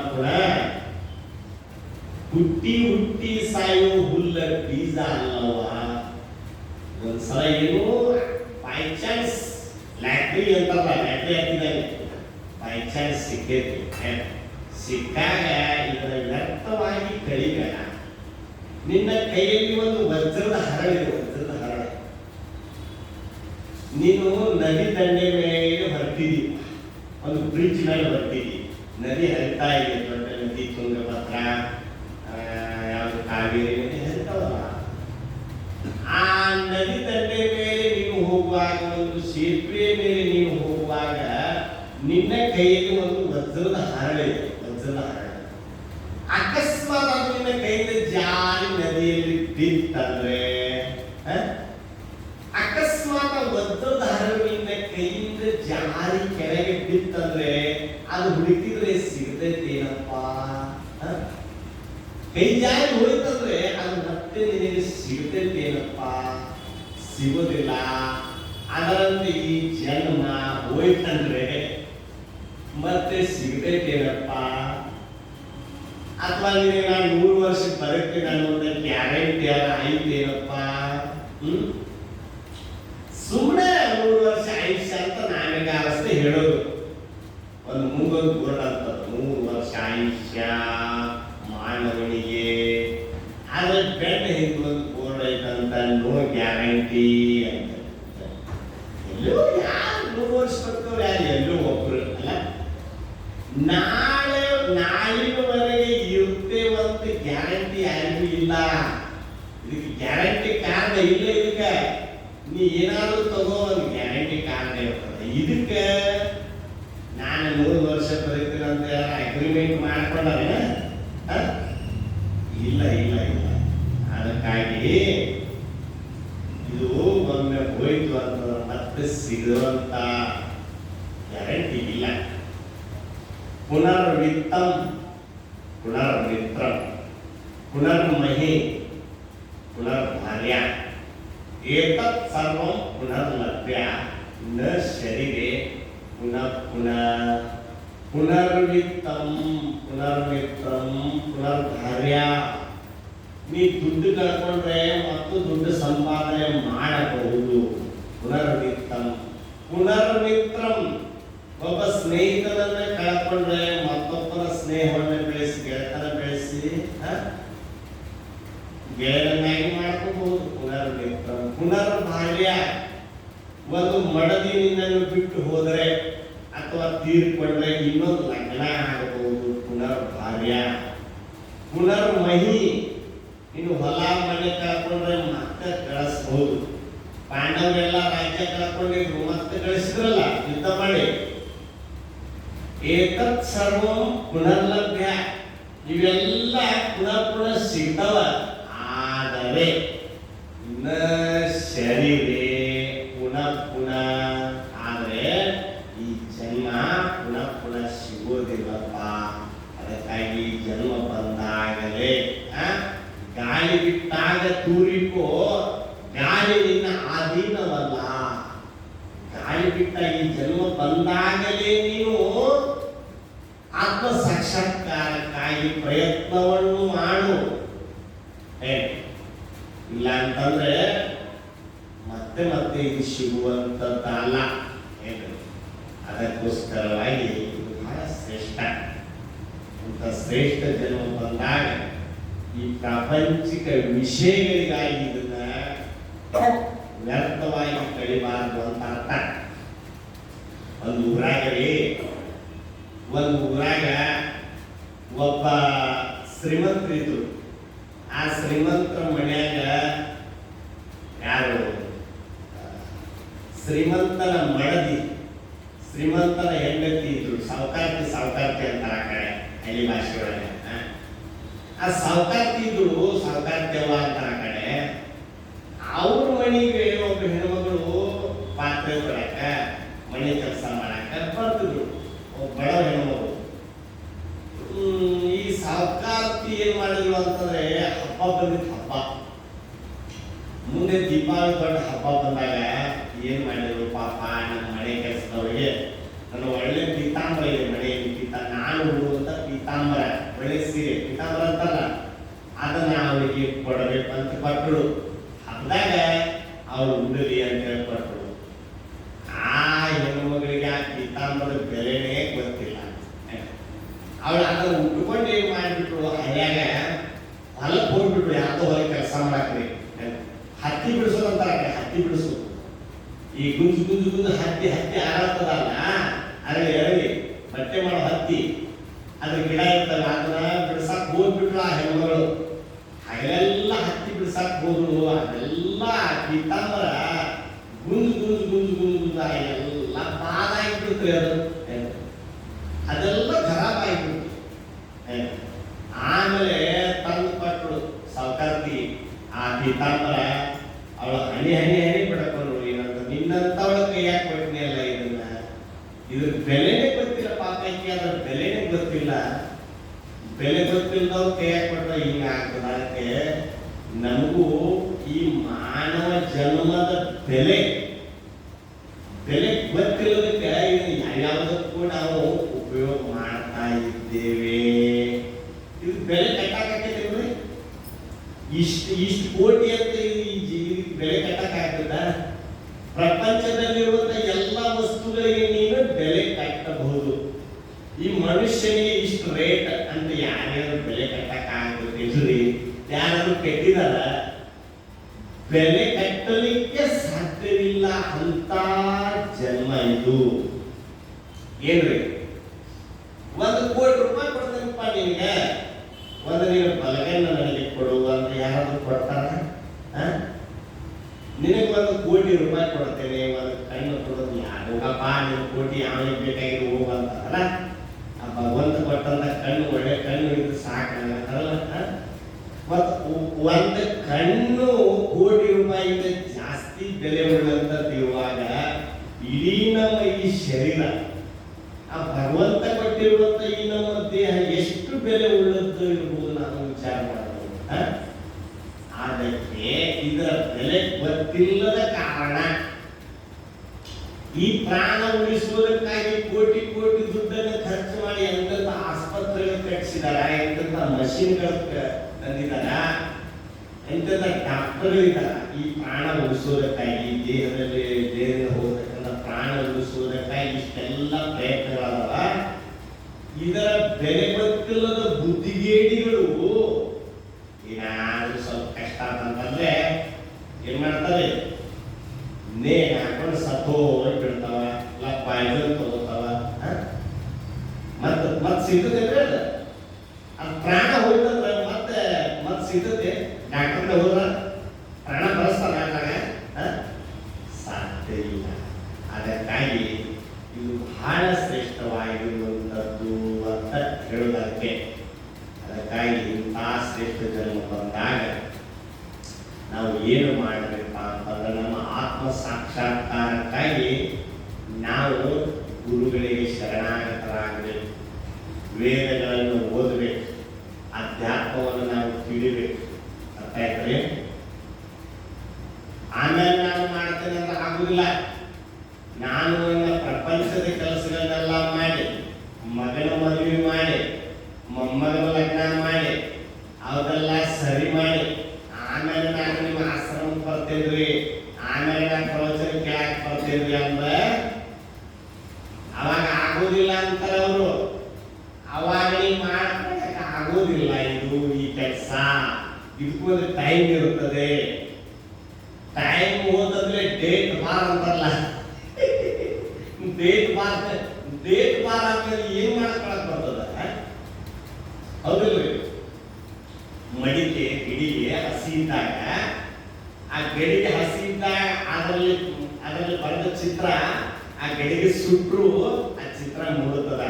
ಹುಟ್ಟಿ ಹುಟ್ಟಿ ಸಾಯೋ ಹುಲ್ಲ ಬೀಜ ಅಲ್ಲವ. ಒಂದ್ಸಲ ಏನು ಬೈ ಚಾನ್ಸ್ ಲ್ಯಾಟ್ರಿ ಅಂತಾರಲ್ಲ, ಲ್ಯಾಟ್ರಿ ಹಾಕಿದಾಗ ಬೈ ಚಾನ್ಸ್ ಸಿಕ್ಕೈತಿ. ಸಿಕ್ಕಾಗ ಇದರ ವ್ಯರ್ಥವಾಗಿ ಕಳಿಬೇಡ. ನಿನ್ನ ಕೈಯಲ್ಲಿ ಒಂದು ವಜ್ರದ ಹರಳಿದೆ, ವಜ್ರದ ಹರಳು. ನೀನು ನದಿ ದಂಡೆ ಮೇಲೆ ಹೊರಟಿದಿ, ಒಂದು ಬ್ರಿಡ್ಜ್ ಮೇಲೆ ಹೊರಟಿದಿ. ನದಿ ಹರಿತಾ ಇದೆ, ದೊಡ್ಡ ನದಿ, ತುಂಗಭದ್ರ, ಯಾವುದು ಕಾವೇರಿ ನದಿ ಹರಿತಾವಲ್ಲ. ಆ ನದಿ ದಂಡೆ ಮೇಲೆ ನೀನು ಹೋಗುವಾಗ, ಒಂದು ಸೇತುವೆ ಮೇಲೆ ನೀನು ಹೋಗುವಾಗ ನಿನ್ನ ಕೈಯಲ್ಲಿ ಒಂದು ವಜ್ರದ ಹರಳಿದೆ, ವಜ್ರದ ಹರಳು. ಅಕಸ್ಮಾತ್ ಅದು ನಿನ್ನ ಕೈಯಿಂದ ಜಾರಿ ನದಿಯಲ್ಲಿ ಬಿತ್ತಂದ್ರೆ, ಅಕಸ್ಮಾತ್ ವಜ್ರದ ಹರಳು ನಿನ್ನ ಕೈಯಿಂದ ಜಾರಿ ಕೆಳಗೆ ಬಿತ್ತಂದ್ರೆ ಅದು ಹುಡುಕಿದ್ರೆ ಸಿಗತೈತೇನಪ್ಪ? ಕೈ ಜಾರಿ ಹೋಯ್ತಂದ್ರೆ ಅದು ಮತ್ತೆ ನಿನಗೆ ಸಿಗತೈತೇನಪ್ಪ? ಸಿಗೋದಿಲ್ಲ. ಅದರಂತೆ ಈ ಜನ್ಮ ಹೋಯ್ತಂದ್ರೆ ಮತ್ತೆ ಸಿಗತೈತೇನಪ್ಪ? ಅಥವಾ ನಿನಗೆ ನಾನು 100 ವರ್ಷ ಬದುಕ್ತೀನಿ ಅನ್ನೋದ ಗ್ಯಾರಂಟಿ ಅಲ್ಲ ಐತೇನಪ್ಪ? ಸುಮ್ಮನೆ 100 ವರ್ಷ ಆಯುಷ್ಯ ಅಂತ ನಾನೀಗ ಅಷ್ಟೇ ಹೇಳೋದು. ಒಂದು ಮುಂದೊಂದು ಬೋರ್ಡ್ ಅಂತ 100 ವರ್ಷ ಆಯುಷ್ಯ ಮಾನವನಿಗೆ. ಆದ್ರೆ ಬೆನ್ನ ಹಿಂದೆ ಒಂದು ಬೋರ್ಡ್ ಐತಂತ, ನೋ ಗ್ಯಾರಂಟಿ ಅಂತ. ಎಲ್ಲೋ ಯಾರು 100 ವರ್ಷ ಬರ್ತವ್ರು, ಯಾರು ಎಲ್ಲೋ ಒಬ್ರು ಅಲ್ಲ. ನಾಳಿನವರೆಗೆ ಇರ್ತೇವಂತ ಗ್ಯಾರಂಟಿ ಯಾರಿಗೂ ಇಲ್ಲ. ಇದಕ್ಕೆ ಗ್ಯಾರಂಟಿ ಕಾರಣ ಇಲ್ಲ. ಇದಕ್ಕೆ ನೀ ಏನಾದ್ರು ತಗೋ, ಒಂದು ಗ್ಯಾರಂಟಿ ಕಾರಣ ಇರ್ತದೆ. ಇದಕ್ಕೆ ನಾನು 100 ವರ್ಷ ಬದುಕ್ತೀನಿ ಅಂತ ಅಗ್ರಿಮೆಂಟ್ ಮಾಡ್ಕೊಂಡ್ರೆ ಇಲ್ಲ ಇಲ್ಲ ಇಲ್ಲ. ಅದಕ್ಕಾಗಿ ಇದು ಒಮ್ಮೆ ಹೋಯ್ತು ಅಂತಂದ್ರೆ ಮತ್ತೆ ಸಿಗುವಂತ ಗ್ಯಾರಂಟಿ ಇಲ್ಲ. ಪುನರ್ವಿತ್ತಂ, ಪುನರ್ಮಿತ್ರಂ, ಪುನರ್ಮಹಿ, ಪುನರ್ಭಾರ್ಯ, ಏತತ್ ಸರ್ವಂ ಪುನರ್ಲಭ್ಯ ನ ಶರೀರೆ ಪುನಃ ಪುನಃ. ಪುನರ್ವಿತ್ತಂ, ಪುನರ್ಮಿತ್ರಂ, ಪುನರ್ಭಾರ್ಯ. ನೀ ದುಡ್ಡು ಕಳ್ಕೊಂಡ್ರೆ ಮತ್ತು ದುಡ್ಡು ಸಂಪಾದನೆ ಮಾಡಬಹುದು. ಪುನರ್ವಿತ್ತಂ. ಪುನರ್ಮಿತ್ರಂ, ಒಬ್ಬ ಸ್ನೇಹಿತನನ್ನ ಕಳ್ಕೊಂಡ್ರೆ ಮತ್ತೊಬ್ಬರ ಸ್ನೇಹವನ್ನು ಬೆಳೆಸಿ ಗೆಳೆತನ ಗೆಳೆಯನ್ನಾಗಿ ಮಾಡ್ಕೋಬಹುದು. ಪುನರ್ಮಿತ್ರ, ಪುನರ್ಬಾಲ್ಯ. ಒಂದು ಮಡದಿ ನಿನ್ನನ್ನು ಬಿಟ್ಟು ಹೋದರೆ ಅಥವಾ ತೀರ್ಕೊಂಡ್ರೆ ಇನ್ನೊಂದು ಲಗ್ನ ಆಗಬಹುದು, ಪುನರ್ಭಾರ್ಯ. ಪುನರ್ಮಹಿ, ಇನ್ನು ಹೊಲ ಮನೆ ಕಳ್ಕೊಂಡ್ರೆ ಮತ್ತೆ ಕಳಿಸಬಹುದು. ಪಾಂಡವರೆಲ್ಲ ರಾಜ್ಯ ಕಳ್ಕೊಂಡಿದ್ರು, ಮತ್ತೆ ಕಳಿಸಿದ್ರಲ್ಲ ಯುದ್ಧ ಮಾಡಿ. ಏತತ್ ಸರ್ವಂ ಪುನರ್ಲಭ್ಯ, ಇವೆಲ್ಲ ಪುನಃ ಸಿಗ್ತವ. ಆದರೆ ನ ಶರೀರೇ ಪುನಃ ಆದ್ರೆ ಈ ಜನ್ಮ ಪುನಃ ಸಿಗೋದಿಲ್ಲಪ್ಪ. ಅದಕ್ಕಾಗಿ ಜನ್ಮ ಬಂದಾಗಲೇ ಗಾಳಿ ಬಿಟ್ಟಾಗ ತೂರಿಕೋ, ಗಾಳಿ ನಿನ್ನ ಅಧೀನವಲ್ಲ. ಗಾಳಿ ಬಿಟ್ಟ ಈ ಜನ್ಮ ಬಂದಾಗಲೇ ನೀನು ಆತ್ಮ ಸಾಕ್ಷಾತ್ಕಾರಕ್ಕಾಗಿ ಪ್ರಯತ್ನವನ್ನು ಮಾಡು. ಇಲ್ಲ ಅಂತಂದ್ರೆ ಮತ್ತೆ ಮತ್ತೆ ಇದು ಸಿಗುವಂತದ್ದಲ್ಲ. ಅದಕ್ಕೋಸ್ಕರವಾಗಿ ಇದು ಬಹಳ ಶ್ರೇಷ್ಠ. ಅಂತ ಶ್ರೇಷ್ಠ ಜನ್ಮ ಬಂದಾಗ ಈ ಪ್ರಾಪಂಚಿಕ ವಿಷಯಗಳಿಗಾಗಿ ಇದನ್ನ ವ್ಯರ್ಥವಾಗಿ ಕಳಿಬಾರದು ಅಂತ ಅರ್ಥ. ಒಂದು ಊರಾಗ ಒಬ್ಬ ಶ್ರೀಮಂತರಿದ್ರು. ಆ ಶ್ರೀಮಂತರ ಮನ್ಯಾಗ ಯಾರು ಶ್ರೀಮಂತನ ಮಡದಿ, ಶ್ರೀಮಂತನ ಹೆಂಡತಿ ಇದ್ರು. ಸಾವುಕಾರ್ತಿ ಅಂತಾರ ಆ ಕಡೆ ಹಳ್ಳಿ ಭಾಷೆ ಒಳಗೆ. ಆ ಸಾವುಕಾರ್ತಿ ಇದ್ರು, ಸಾವುಕಾರ್ತಿಯವ್ವ ಅಂತಾರ ಆ ಕಡೆ. ಅವ್ರ ಮನೆಗೆ ಒಬ್ಬ ಹೆಣ್ಮಗಳು ಪಾತ್ರೆ ತೊಳಕ, ಮನೆ ಕೆಲಸ ಮಾಡಾಕ ಬರ್ತಿದ್ರು. ಒಬ್ಬ ಬಡ ಹೆಣ್ಮಗಳು. ಈ ಸಾವುಕಾರ್ತಿ ಏನ್ ಮಾಡಿದ್ರು ಅಂತಂದ್ರೆ, ಹಬ್ಬ ಬಂದಿತ್ತು. ಹಬ್ಬ ಮುಂದೆ ದೀಪಾವಳಿ ದೊಡ್ಡ ಹಬ್ಬ ಬಂದಾಗ ಏನ್ ಮಾಡಿದ್ರು ಪಾಪ ನಮ್ಮ ಮನೆ ಕೆಲಸದವ್ರಿಗೆ, ನನ್ನ ಒಳ್ಳೆ ಪೀತಾಂಬರ ಇದೆ ಮನೆಯಲ್ಲಿ, ನಾನು ಉಡುವಂತ ಪೀತಾಂಬರ, ಒಳ್ಳೆ ಸೀರೆ ಪೀತಾಂಬರ ಅಂತಲ್ಲ, ಅದನ್ನ ಅವರಿಗೆ ಕೊಡಬೇಕಂತ ಕೊಟ್ಟರು. ಹಬ್ಬದಾಗ ಅವ್ರು ಉಡಲಿ ಅಂತ ಹೇಳಿ ಕೊಟ್ಟರು. ಆ ಹೆಣ್ಣು ಮಗಳಿಗೆ ಆ ಪೀತಾಂಬರದ ಬೆಲೆನೇ ಗೊತ್ತಿಲ್ಲ. ಅವಳು ಅದನ್ನು ಉಟ್ಕೊಂಡು ಏನ್ ಮಾಡಿಬಿಟ್ರು, ಹಳ್ಯಾಗ ಹೊಲಕ್ಕೆ ಹೋಗ್ಬಿಟ್ರು. ಯಾವ್ದೋ ಹೊಲ ಕೆಲಸ ಮಾಡಾಕ್ರಿ, ಹತ್ತಿ ಬಿಡಿಸೋದಂತಾರ. ಹತ್ತಿ ಬಿಡಿಸೋದು, ಈ ಗುಂಜು ಹತ್ತಿ ಆರಾಡ್ತದಲ್ಲ, ಅದ್ರಲ್ಲಿ ಎರಡಿ ಬಟ್ಟೆ ಮಾಡೋ ಹತ್ತಿ, ಅದ್ರ ಗಿಡ ಇರ್ತಲ್ಲ, ಅದನ್ನ ಬಿಡ್ಸಾಕ್ ಹೋಗ್ಬಿಟ್ರು ಆ ಹೆಣ್ಮಗಳು. ಹಗಲೆಲ್ಲ ಹತ್ತಿ ಬಿಡ್ಸಾಕ್ ಹೋದ್ರು. ಅದೆಲ್ಲ ಪೀತಾಂಬರ ಗುಂಜು ಎಲ್ಲ ಬಾದ ಆಗಿಬಿಡ್ತ್ರಿ. ಅದೆಲ್ಲ ಖರಾಬ್ ಆಗಿಬಿಡ್ತು. ಆಮೇಲೆ ತಂದು ಕೊಟ್ಟರು ಸಾವುಕಾರ್ತಿ ಆ ಪೀತಾಂಬರ. ಅವಳ ಹನಿ ಬಿಡಕೊಂಡು, ಏನಂತ ನಿನ್ನಂತವಳ ಕೈಯಾಗ ಕೊಟ್ಟಿನಿ ಅಲ್ಲ, ಇದ್ರ ಬೆಲೆನೇ ಗೊತ್ತಿಲ್ಲ ಪಾಪಕ್ಕೆ, ಅದ್ರ ಬೆಲೆನೇ ಗೊತ್ತಿಲ್ಲ. ಬೆಲೆ ಗೊತ್ತಿಲ್ಲದವ್ರು ಕೈಯಾಗ ಕೊಟ್ಟ ಹಿಂಗ ಆಗ್ತದ. ಅದಕ್ಕೆ ನಮಗೂ ಈ ಮಾನವ ಜನ್ಮದ ಬೆಲೆ ಗೊತ್ತಿಲ್ಲದಕ್ಕೆ ಯಾವ್ಯಾವುದಕ್ಕೂ ನಾವು ಉಪಯೋಗ ಮಾಡ್ತಾ ಇದ್ದೇವೆ. ಇದು ಬೆಲೆ ಕಟ್ಟಾಕತ್ತೈತಿ. ಇಷ್ಟು ಕೋಟಿ ಅಂತ ಬೆಲೆ ಕಟ್ಟಕ್ಕಾಗ್ತದ? ಪ್ರಪಂಚದಲ್ಲಿರುವಂತ ಎಲ್ಲ ವಸ್ತುಗಳಿಗೆ ನೀನು ಬೆಲೆ ಕಟ್ಟಬಹುದು. ಈ ಮನುಷ್ಯನಿಗೆ ಇಷ್ಟು ರೇಟ್ ಅಂತ ಯಾರ್ಯಾರು ಬೆಲೆ ಕಟ್ಟಕ್ಕಾಗ್ತದೆ? ಯಾರು ಕಟ್ಟಿದಾರ? ಬೆಲೆ ಕಟ್ಟಲಿಕ್ಕೆ ಸಾಧ್ಯವಿಲ್ಲ ಅಂತ ಜನ್ಮ ಇದು. ಏನ್ರಿ, 1 ಕೋಟಿ ರೂಪಾಯಿ ಕೊಡ್ತೇನಪ್ಪ ನಿನ್ಗೆ, ನೀನು ಬಲಗೈನ ನನಗೆ ಕೊಡು ಅಂತ ಯಾರಾದ್ರೂ ಕೊಡ್ತಾರ? ನಿನಗೆ 1 ಕೋಟಿ ರೂಪಾಯಿ ಕೊಡ್ತೇನೆ, ಒಂದು ಕಣ್ಣು ಕೊಡೋದು ಯಾರಿಗಪ್ಪ? ನಿನ್ ಕೋಟಿ ಯಾವನಿಗೆ ಬೇಕಾಗಿರೋ ಹೋಗಂತಾರಲ್ಲ. ಆ ಭಗವಂತ ಕೊಟ್ಟಂತ ಕಣ್ಣು ಒಳ್ಳೆ ಕಣ್ಣು ಇದ್ದು ಸಾಕಲ್ಲ. ಮತ್ತು 1 ಕಣ್ಣು ಕೋಟಿ ರೂಪಾಯಿಯಿಂದ ಜಾಸ್ತಿ ಬೆಲೆ ಉಳ್ಳಂತದ್ದು ಇರುವಾಗ ಇಡೀ ನಮ್ಮ ಈ ಶರೀರ, ಆ ಭಗವಂತ ಕೊಟ್ಟಿರುವಂತ ಈ ನಮ್ಮ ದೇಹ ಎಷ್ಟು ಬೆಲೆ ಉಳ್ಳದ್ದು ಇರ್ಬೋದು ನಾವು ವಿಚಾರ ಮಾಡಬಹುದು. ಅದಕ್ಕೆ ಇದರ ಬೆಲೆ ಗೊತ್ತಿಲ್ಲದ ಕಾರಣ ಈ ಪ್ರಾಣ ಉಳಿಸುವುದಕ್ಕಾಗಿ ಕೋಟಿ ದುಡ್ಡನ್ನು ಖರ್ಚು ಮಾಡಿ ಎಂತೆಂತ ಆಸ್ಪತ್ರೆಗಳು ಕಟ್ಟಿಸಿದಾರ, ಎಂತೆಂತ ಮಷಿನ್ಗಳು ತಂದಿದಾರ, ಎಂತೆಂತ ಡಾಕ್ಟರ್ಗಳಿದಾರ. ಈ ಪ್ರಾಣ ಉಳಿಸುವುದಕ್ಕಾಗಿ, ದೇಹದಿಂದ ಹೋಗತಕ್ಕಂಥ ಪ್ರಾಣ ಉಳಿಸುವುದಕ್ಕಾಗಿ ಇಷ್ಟೆಲ್ಲ ಪ್ರಯತ್ನಗಳಾದವ. ಇದರ ಬೆಲೆ ಗೊತ್ತಿಲ್ಲದ ಬುದ್ಧಿಗೇಡಿಗಳು ಏನಾದ್ರೂ ಸ್ವಲ್ಪ ಕಷ್ಟ ಅಂತಂದ್ರೆ ಏನ್ ಮಾಡ್ತಾರೆ, ನೇಣು ಹಾಕೊಂಡು ಸತ್ತೋಗಿ ಬಿಡ್ತಾವ, ಇಲ್ಲ ಪಾಯ್ಸನ್ ತಗೋತಾವ. ಮತ್ ಸಿಗ್ತದೆ ಅದು ಪ್ರಾಣ ಹೋಯ್ತಂದ್ರೆ ಮತ್ತೆ ಸಿಗ್ತದೆ. ಡಾಕ್ಟರ್ನ ಹೋದ್ರ ಪ್ರಾಣ ಬರೆಸ್ತಾರ, ಸಾಧ್ಯ ಇಲ್ಲ. ಅದಕ್ಕಾಗಿ ಇದು ಬಹಳ ಶ್ರೇಷ್ಠವಾಗಿರುವಂಥದ್ದು ಅಂತ ಹೇಳುವುದಕ್ಕೆ. ಅದಕ್ಕಾಗಿ ಇಂತಹ ಶ್ರೇಷ್ಠ ಜನ್ಮ ಬಂದಾಗ ನಾವು ಏನು ಮಾಡಬೇಕಪ್ಪ ಅಂತಂದ್ರೆ, ನಮ್ಮ ಆತ್ಮ ಸಾಕ್ಷಾತ್ಕಾರಕ್ಕಾಗಿ ನಾವು ಗುರುಗಳಿಗೆ ಶರಣಾಗತರಾಗಬೇಕು, ವೇದಗಳನ್ನು ಓದಬೇಕು, ಅಧ್ಯಾತ್ಮವನ್ನು ನಾವು ತಿಳಿಬೇಕು. ಅರ್ಥ ಆಯ್ತದೆ? ಆಮೇಲೆ ನಾನು ಮಾಡ್ತೇನೆ ಅಂದ್ರೆ ಆಗುದಿಲ್ಲ. ನಾನು ನನ್ನ ಪ್ರಪಂಚದ ಕೆಲಸಗಳನ್ನೆಲ್ಲ ಮಾಡಿ, ಮಗನ ಮದುವೆ ಮಾಡಿ, ಮೊಮ್ಮಗನ ಲಗ್ನ ಮಾಡಿ, ಅವೆಲ್ಲ ಸರಿ ಮಾಡಿ, ಆಮೇಲೆ ನಾನು ನಿಮ್ಮ ಆಶ್ರಮಕ್ಕೆ ಬರ್ತೇನ್ರಿ, ಆಮೇಲೆ ನಾನು ಪ್ರವಚನ ಕೇಳಕ್ ಬರ್ತೇನ್ರಿ ಅಂದ್ರೆ ಅವಾಗ ಆಗೋದಿಲ್ಲ ಅಂತಾರೆ ಅವರು. ಅವಾಗ ನೀವು ಮಾಡಕ್ಕೆ ಆಗೋದಿಲ್ಲ. ಇದು ಈ ಕೆಲಸ, ಇದಕ್ಕೂ ಒಂದು ಟೈಮ್ ಇರುತ್ತದೆ. ಟೈಮ್ ಓದಿದ್ರೆ ಡೇಟ್ ಬಾರ್ ಅಂತಾರಲ್ಲ, ಡೇಟ್ ಬಾರ್ ಆದ್ಮೇಲೆ ಏನ್ ಮಾಡ್ಕೊಳಕ್ ಬರ್ತದ? ಹೌದಿಲ್ರಿ? ಮಡಿಕೆ ಗಿಡಿಗೆ ಹಸಿ ಇದ್ದಾಗ, ಆ ಗಡಿಗೆ ಹಸಿ ಇದ್ದಾಗ ಅದರಲ್ಲಿ ಬರೆದ ಚಿತ್ರ ಆ ಗಡಿಗೆ ಸುಟ್ರು ಆ ಚಿತ್ರ ಮೂಡುತ್ತದ.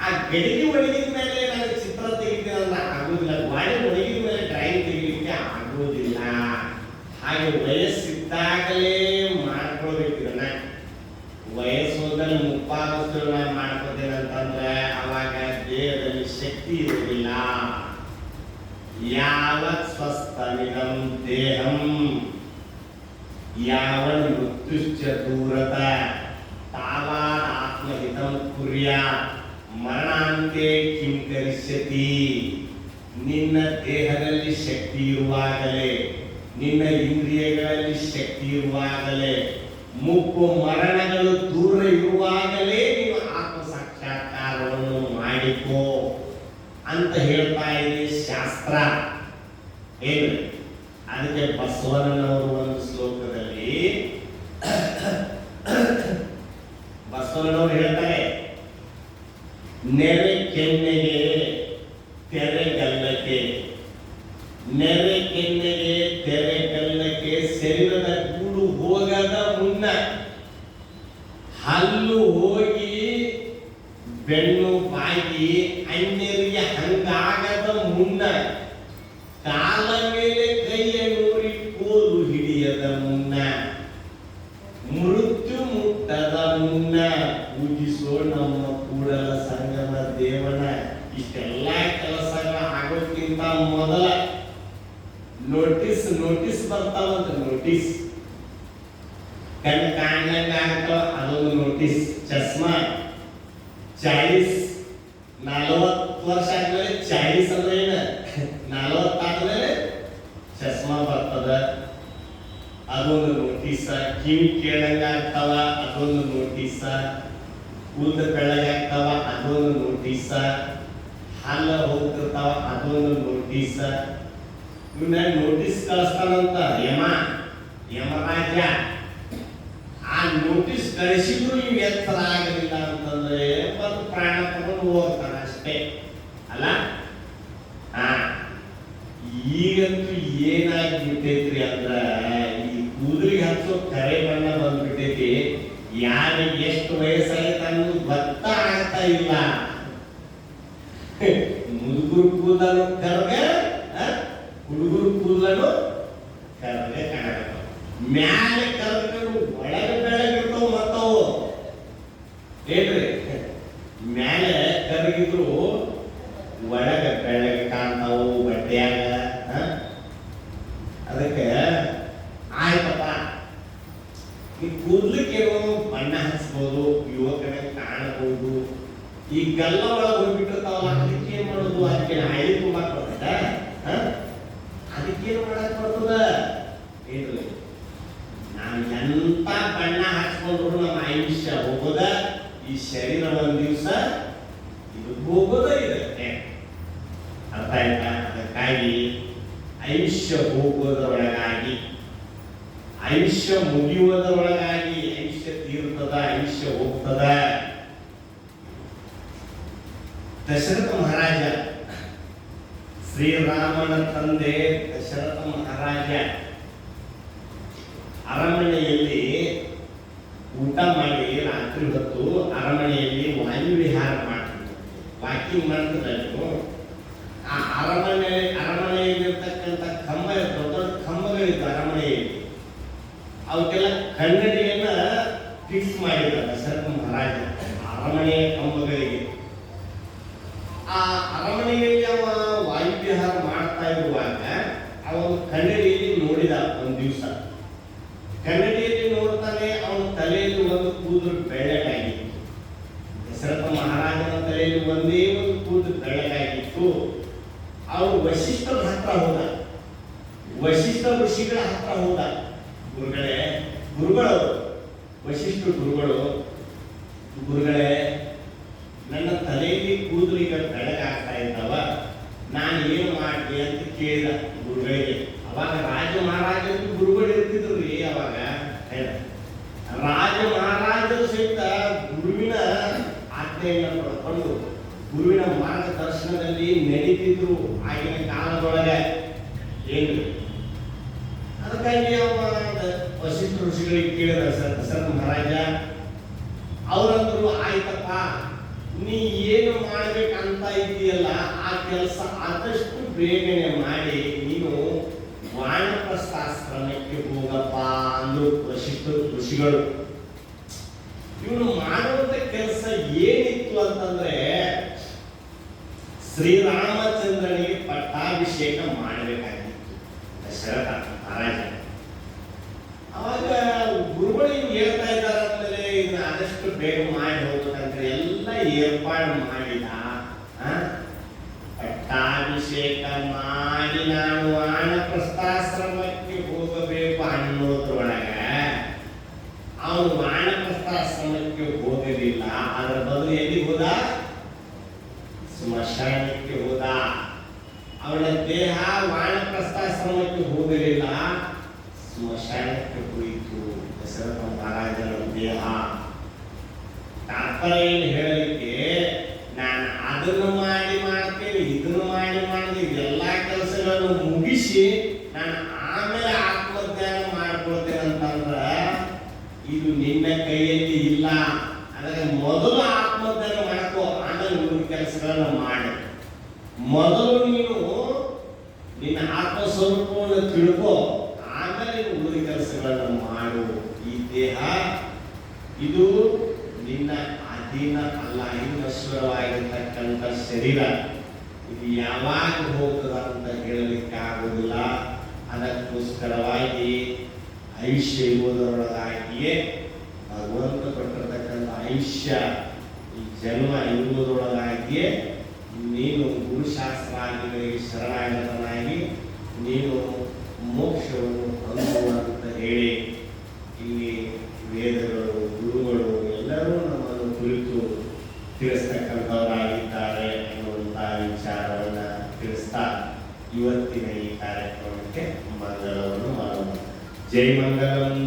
ಆ ಗಡಿಗೆ ಒಣಗಿದ ಮೇಲೆ ನಾನು ಚಿತ್ರ ತೆಗಿತೀನಿ ಅಂದ್ರೆ ಆಗುದಿಲ್ಲ. ಗಾಡಿ ಒಣಗಿದ ಮೇಲೆ ಡ್ರಾಯಿಂಗ್ ತೆಗಿಲಿಕ್ಕೆ ಆಗುವುದಿಲ್ಲ. ಹಾಗೆ ವಯಸ್ಸಿದ್ದಾಗಲೇ ಮಾಡ್ಕೊಳ್ಬೇಕು. ಇದನ್ನ ವಯಸ್ಸು ಹೋದಲ್ಲಿ ಮುಪ್ಪಾದಷ್ಟು ನಾನು ಮಾಡ್ಕೊತೇನೆ ಅಂತಂದ್ರೆ ಅವಾಗ ದೇಹದಲ್ಲಿ ಶಕ್ತಿ ಇರುವುದಿಲ್ಲ. ಯಾವತ್ ಸ್ವಸ್ಥಮಿದಂ ದೇಹಂ ಯಾವನ್ ಮೃತ್ಯುಶ್ಚ ದೂರತ ತಾವಾದ್ ಆತ್ಮಹಿತಂ ಕುರ್ಯಾತ್ ಮರಣಾಂತೆ ಕಿಂ ಕರಿಷ್ಯತಿ. ನಿನ್ನ ದೇಹದಲ್ಲಿ ಶಕ್ತಿ ಇರುವಾಗಲೇ, ನಿನ್ನ ಇಂದ್ರಿಯಗಳಲ್ಲಿ ಶಕ್ತಿ ಇರುವಾಗಲೇ, ಮುಪ್ಪು ಮರಣಗಳು ದೂರ ಇರುವಾಗಲೇ ನೀವು ಆತ್ಮ ಸಾಕ್ಷಾತ್ಕಾರವನ್ನು ಮಾಡಿಕೋ ಅಂತ ಹೇಳ್ತಾ ಇದೆ ಶಾಸ್ತ್ರ. ಏನು? ಅದಕ್ಕೆ ಬಸವಣ್ಣನವರು ಒಂದು ಶ್ಲೋಕದಲ್ಲಿ ಬಸವಣ್ಣನವರು ಹೇಳ್ತಾರೆ, ನೆರೆ ಕೆನ್ನೆಗೆ ತೆರೆಗಲ್ಲಕ್ಕೆ, ನೆರೆ ಕೆನ್ನೆಗೆ ತೆರೆಗಲ್ಲಕ್ಕೆ ಶರೀರದ ಗೂಡು ಹೋಗದ ಮುನ್ನ, ಹಲ್ಲು ಹೋಗಿ ಬೆನ್ನು ಬಾಗಿ ಅನ್ಯರಿಗೆ ಹಂಗಾಗದ ಮುನ್ನ, ಕಾಲ ಮೇಲೆ ಕೈಯ ನೋಡಿ ಕೋಲು ಹಿಡಿಯದ ಮುನ್ನ, ಮೃತ್ಯು ಮುಟ್ಟದ ಮುನ್ನ ಪೂಜಿಸೋ ನಮ್ಮ ಕೂಡಲ ಸಂಗಮ ದೇವನ. ಇಷ್ಟೆಲ್ಲ ಕೆಲಸಗಳ ಆಗೋಕ್ಕಿಂತ ಮೊದಲ ನೋಟಿಸ್ ಬರ್ತಾವಂತ. ನೋಟಿಸ್ ಕಣ್ ಕಾಣ್ಲಂಗ ಆಗ್ತಾವ, ಅದೊಂದು ನೋಟಿಸ್. ಚಸ್ಮಾ 40 ವರ್ಷ ಆದ್ಮೇಲೆ 40 ಅಂದ್ರೆ ಏನ, 40 ಆದ್ಮೇಲೆ ಚಸ್ಮಾ ಬರ್ತದ, ಅದೊಂದು ನೋಟಿಸ್. ಕಿವಿ ಕೇಳಂಗ ಆಗ್ತಾವ, ಅದೊಂದು ನೋಟಿಸ್. ಕೂದ ಬೆಳಗಾಗ್ತಾವ, ಅದೊಂದು ನೋಟಿಸ್. ಹಲ್ಲ ಹೋಗ್ತಿರ್ತಾವ, ಅದೊಂದು ನೋಟಿಸ್. ಇವನ್ನ ನೋಟಿಸ್ ಕಳಿಸ್ತಾನಂತ ಯಮರಾಜ. ಆ ನೋಟಿಸ್ ಕಳಿಸಿದ್ರು ಇವ್ ಎತ್ತರ ಆಗಲಿಲ್ಲ ಅಂತಂದ್ರೆ ಬಂದು ಪ್ರಾಣ ತಗೊಂಡು ಹೋಗ್ತಾನ ಅಷ್ಟೇ ಅಲ್ಲ. ಈಗಂತೂ ಏನಾಗಿ ಬಿಟ್ಟೈತ್ರಿ ಅಂದ್ರ, ಈ ಕೂದಲಿಗೆ ಹಚ್ಚೋ ಕರೆ ಬಣ್ಣ ಬಂದ್ಬಿಟ್ಟೈತಿ. ಯಾರಿಗೆ ಎಷ್ಟು ವಯಸ್ಸಾಗೈತೆ ಅನ್ನೋದು ಗೊತ್ತಾಗ್ತಾ ಇಲ್ಲ. ಮುದುಗುರು ಕೂದಲು ಕರ್ಗ, ಹುಡುಗರು ಕೂದಲು ಕರ್ಗ ಕಾಣಕತ್ತಾವ. ಮ್ಯಾಲೆ ಕರ್ಕೊಂಡು ಒಳಗೆ ಬೆಳಗಿರ್ತಾವ ಮತ್ತವು. ಏನ್ರಿ? ಮ್ಯಾಲೆ ಕರಗಿದ್ರು ಒಳಗೆ ಬೆಳಗ್ಗೆ ಕಾಣ್ತಾವು ಬಟ್ಟೆಯಾಗ. ಅದಕ್ಕೆ ಆಯ್ತಪ್ಪ, ಈ ಕೂದ್ಲಿಕ್ಕೇನೋ ಬಣ್ಣ ಹಚ್ಬೋದು, ಯುವಕನ ಕಾಣಬಹುದು. ಈ ಗಲ್ಲ ಒಳಗೆ ಹೋಗ್ಬಿಟ್ಟಿರ್ತಾವಲ್ಲ, ಅದಕ್ಕೆ ಏನ್ ಮಾಡೋದು? ಅದಕ್ಕೆ ಹಳಿ ತುಂಬಾಕ್ ಬರ್ತದ, ಅದಕ್ಕೇನು ಮಾಡಕ್ ಬರ್ತದ? ಏನ್ರಿ? ನಾವು ಎಂತ ಬಣ್ಣ ಹಚ್ಕೊಂಡ್ರು ನಮ್ಮ ಆಯುಷ್ಯ ಹೋಗೋದ, ಈ ಶರೀರ ಒಂದ್ ದಿವಸ ಇದು ಹೋಗೋದ ಇದಕ್ಕೆ. ಅರ್ಥ ಆಯ್ತಾ? ಅದಕ್ಕಾಗಿ ಆಯುಷ್ಯ ಹೋಗೋದರೊಳಗಾಗಿ, ಆಯುಷ್ಯ ಮುಗಿಯುವುದರೊಳಗಾಗಿ ಆಯುಷ್ಯ ತೀರ್ತದ, ಆಯುಷ್ಯ ಹೋಗ್ತದ. ದಶರಥ ಮಹಾರಾಜ, ಶ್ರೀರಾಮನ ತಂದೆ ದಶರಥ ಮಹಾರಾಜ ಅರಮನೆಯಲ್ಲಿ ಊಟ ಮಾಡಿ ರಾತ್ರಿ ಹೊತ್ತು ಅರಮನೆಯಲ್ಲಿ ವಾಯುವಿಹಾರ ಮಾಡ್ತಿದ್ರು, ವಾಕಿಂಗ್ ಮಾಡ್ತಿದ್ರು. ಆ ಅರಮನೆಯಲ್ಲಿರ್ತಕ್ಕಂಥ ಕಂಬ, ದೊಡ್ಡ ದೊಡ್ಡ ಕಂಬಗಳಿತ್ತು ಅರಮನೆಯಲ್ಲಿ. ಅವಕ್ಕೆಲ್ಲ ಕನ್ನಡಿಯನ್ನ ಫಿಕ್ಸ್ ಮಾಡಿದ ದಶರಥ ಮಹಾರಾಜ ಅರಮನೆಯ ಕಂಬಗಳಿಗೆ. ಆ ಅರಮನೆಯಲ್ಲಿ ಅವ ವಾಯುವಿಹಾರ ಮಾಡ್ತಾ ಇರುವಾಗ ಅವನು ಕನ್ನಡಿಯಲ್ಲಿ ನೋಡಿದ. ಒಂದು ದಿವಸ ಕನ್ನಡಿಯಲ್ಲಿ ನೋಡ್ತಾನೆ, ಅವನ ತಲೆಯಲ್ಲಿ ಒಂದು ಕೂದಲು ಬೆಳ್ಳಗಾಗಿತ್ತು. ದಶರಥ ಮಹಾರಾಜನ ತಲೆಯಲ್ಲಿ ಒಂದೇ ಒಂದು ಕೂದಲು ಬೆಳ್ಳಗಾಗಿತ್ತು. ಅವನು ವಶಿಷ್ಠರ ಹತ್ರ ಹೋದ, ವಶಿಷ್ಠ ಋಷಿಗಳ ಹತ್ರ ಹೋದ. ಗುರುಗಳು ವಶಿಷ್ಠ ಗುರುಗಳೇ, ನನ್ನ ತಲೆಯಲ್ಲಿ ಕೂದಲು ಈಗ ಬೆಳಗಾಗ್ತಾ ಇದ್ದಾವ, ನಾನು ಏನು ಮಾಡಲಿ ಅಂತ ಕೇಳಿದ ಗುರುಗಳಿಗೆ. ಅವಾಗ ರಾಜ ಮಹಾರಾಜರು ಗುರುಗಳು ಇರ್ತಿದ್ರು ರೀ. ಅವಾಗ ರಾಜ ಮಹಾರಾಜರು ಸಹಿತ ಗುರುವಿನ ಆಜ್ಞೆಯನ್ನು ಪಡ್ಕೊಂಡು ಗುರುವಿನ ಮಾರ್ಗದರ್ಶನದಲ್ಲಿ ನಡೀತಿದ್ರು ಆಗಿನ ಕಾಲದೊಳಗೆ. ಏನು ಅದಕ್ಕಾಗಿ ವಶಿಷ್ಠ ಋಷಿಗಳಿಗೆ ಕೇಳಿದ ದಶರಥ ಮಹಾರಾಜ. ಅವರಂದ್ರು, ಆಯ್ತಪ್ಪ, ನೀ ಏನು ಮಾಡ್ಬೇಕಂತ ಇದೆಯಲ್ಲ ಆ ಕೆಲಸ ಆದಷ್ಟು ಬೇಗನೆ ಮಾಡಿ ನೀನು ವಾನಪ್ರಸ್ಥಾಶ್ರಮಕ್ಕೆ ಹೋಗಪ್ಪ ಅಂದು ವಶಿಷ್ಠ ಋಷಿಗಳು. ಇವನು ಮಾಡುವಂತ ಕೆಲಸ ಏನಿತ್ತು ಅಂತಂದ್ರೆ ಶ್ರೀರಾಮಚಂದ್ರನಿಗೆ ಪಟ್ಟಾಭಿಷೇಕ ಮಾಡಬೇಕಾಗಿತ್ತು ದಶರಥ ಮಹಾರಾಜ. ಅವಾಗ ಗುರುಗಳು ಹೇಳ್ತಾ ಇದ್ದಾರೆ ಅಂದ್ಮೇಲೆ ಇದನ್ನ ಆದಷ್ಟು ಬೇಗ ಮಾಡಿ ಹೋಗ್ಬೇಕಂತ ಎಲ್ಲ ಏರ್ಪಾಡು ಮಾಡಿದ. ಪಟ್ಟಾಭಿಷೇಕ ಮಾಡಿ ನಾನು ವಾನಪ್ರಸ್ಥಾಶ್ರಮಕ್ಕೆ ಹೋಗಬೇಕು ಅನ್ನೋದ್ರೊಳಗ ಅವನು ವಾನಪ್ರಸ್ಥಾಶ್ರಮಕ್ಕೆ ಹೋಗಲಿಲ್ಲ. ಅದರ ಬದಲು ಎಲ್ಲಿಗೆ ಹೋದ? ಸ್ಮಶಾನಕ್ಕೆ ಹೋದ. ಅವನ ದೇಹ ವಾನಪ್ರಸ್ಥಾಶ್ರಮಕ್ಕೆ ಹೋಗಲಿಲ್ಲ, ಸ್ಮಶಾನಕ್ಕೆ ಹೋಯಿತು ದಶರಥ ಮಹಾರಾಜನ ದೇಹ. ತಾತ್ಪರ್ಯ ಏನು ಹೇಳಲಿಕ್ಕೆ, ನಾನು ಅದನ್ನು ಮಾಡ್ತೇನೆ, ಇದನ್ನು ಮಾಡಿದೆ, ಎಲ್ಲ ಕೆಲಸಗಳನ್ನು ಮುಗಿಸಿ ನಾನು ಆಮೇಲೆ ಆತ್ಮಜ್ಞಾನ ಮಾಡ್ಕೊಳ್ತೇನೆ ಅಂತಂದ್ರ ಇದು ನಿನ್ನ ಕೈಯಲ್ಲಿ ಇಲ್ಲ. ಅದಕ್ಕೆ ಮೊದಲು ಆತ್ಮಜ್ಞಾನ ಮಾಡ್ಕೋ, ಆಮೇಲೆ ಉಳಿದ ಕೆಲಸಗಳನ್ನು ಮಾಡು. ಮೊದಲು ನೀನು ನಿನ್ನ ಆತ್ಮಸ್ವರೂಪವನ್ನು ತಿಳ್ಕೋ, ಆಮೇಲೆ ಉಳಿದ ಕೆಲಸಗಳನ್ನು ಮಾಡು. ಈ ದೇಹ ಇದು ನಿನ್ನ ಅಧೀನ ಅಲ್ಲ, ಇದು ನಶ್ವರವಾಗಿರ್ತಕ್ಕಂಥ ಶರೀರ. ಇದು ಯಾವಾಗ ಹೋಗ್ತದ ಅಂತ ಹೇಳಲಿಕ್ಕೆ ಆಗುವುದಿಲ್ಲ. ಅದಕ್ಕೋಸ್ಕರವಾಗಿ ಆಯುಷ್ಯ ಇರುವುದರೊಳಗಾಗಿಯೇ ಭಗವಂತ ಕೊಟ್ಟಿರತಕ್ಕಂಥ ಆಯುಷ್ಯ, ಈ ಜನ್ಮ ಇರುವುದರೊಳಗಾಗಿಯೇ ನೀನು ಗುರುಶಾಸ್ತ್ರಾದಿಗಳಿಗೆ ಶರಣಾಗತನಾಗಿ ನೀನು ಮೋಕ್ಷವನ್ನು ಹೊಂದುವಂತ ಹೇಳಿ ಇಲ್ಲಿ ವೇದಗಳು, ಗುರುಗಳು ಎಲ್ಲರೂ ನಮ್ಮನ್ನು ಕುರಿತು ತಿಳಿಸ್ತಕ್ಕಂಥವರಾಗಿದ್ದಾರೆ ಅನ್ನುವಂಥ ವಿಚಾರವನ್ನು ತಿಳಿಸ್ತಾ ಇವತ್ತಿನ ಈ ಕಾರ್ಯಕ್ರಮಕ್ಕೆ ಮಂಗಳವನ್ನು ಮಾಡೋಣ. ಜೈ ಮಂಗಲಂ.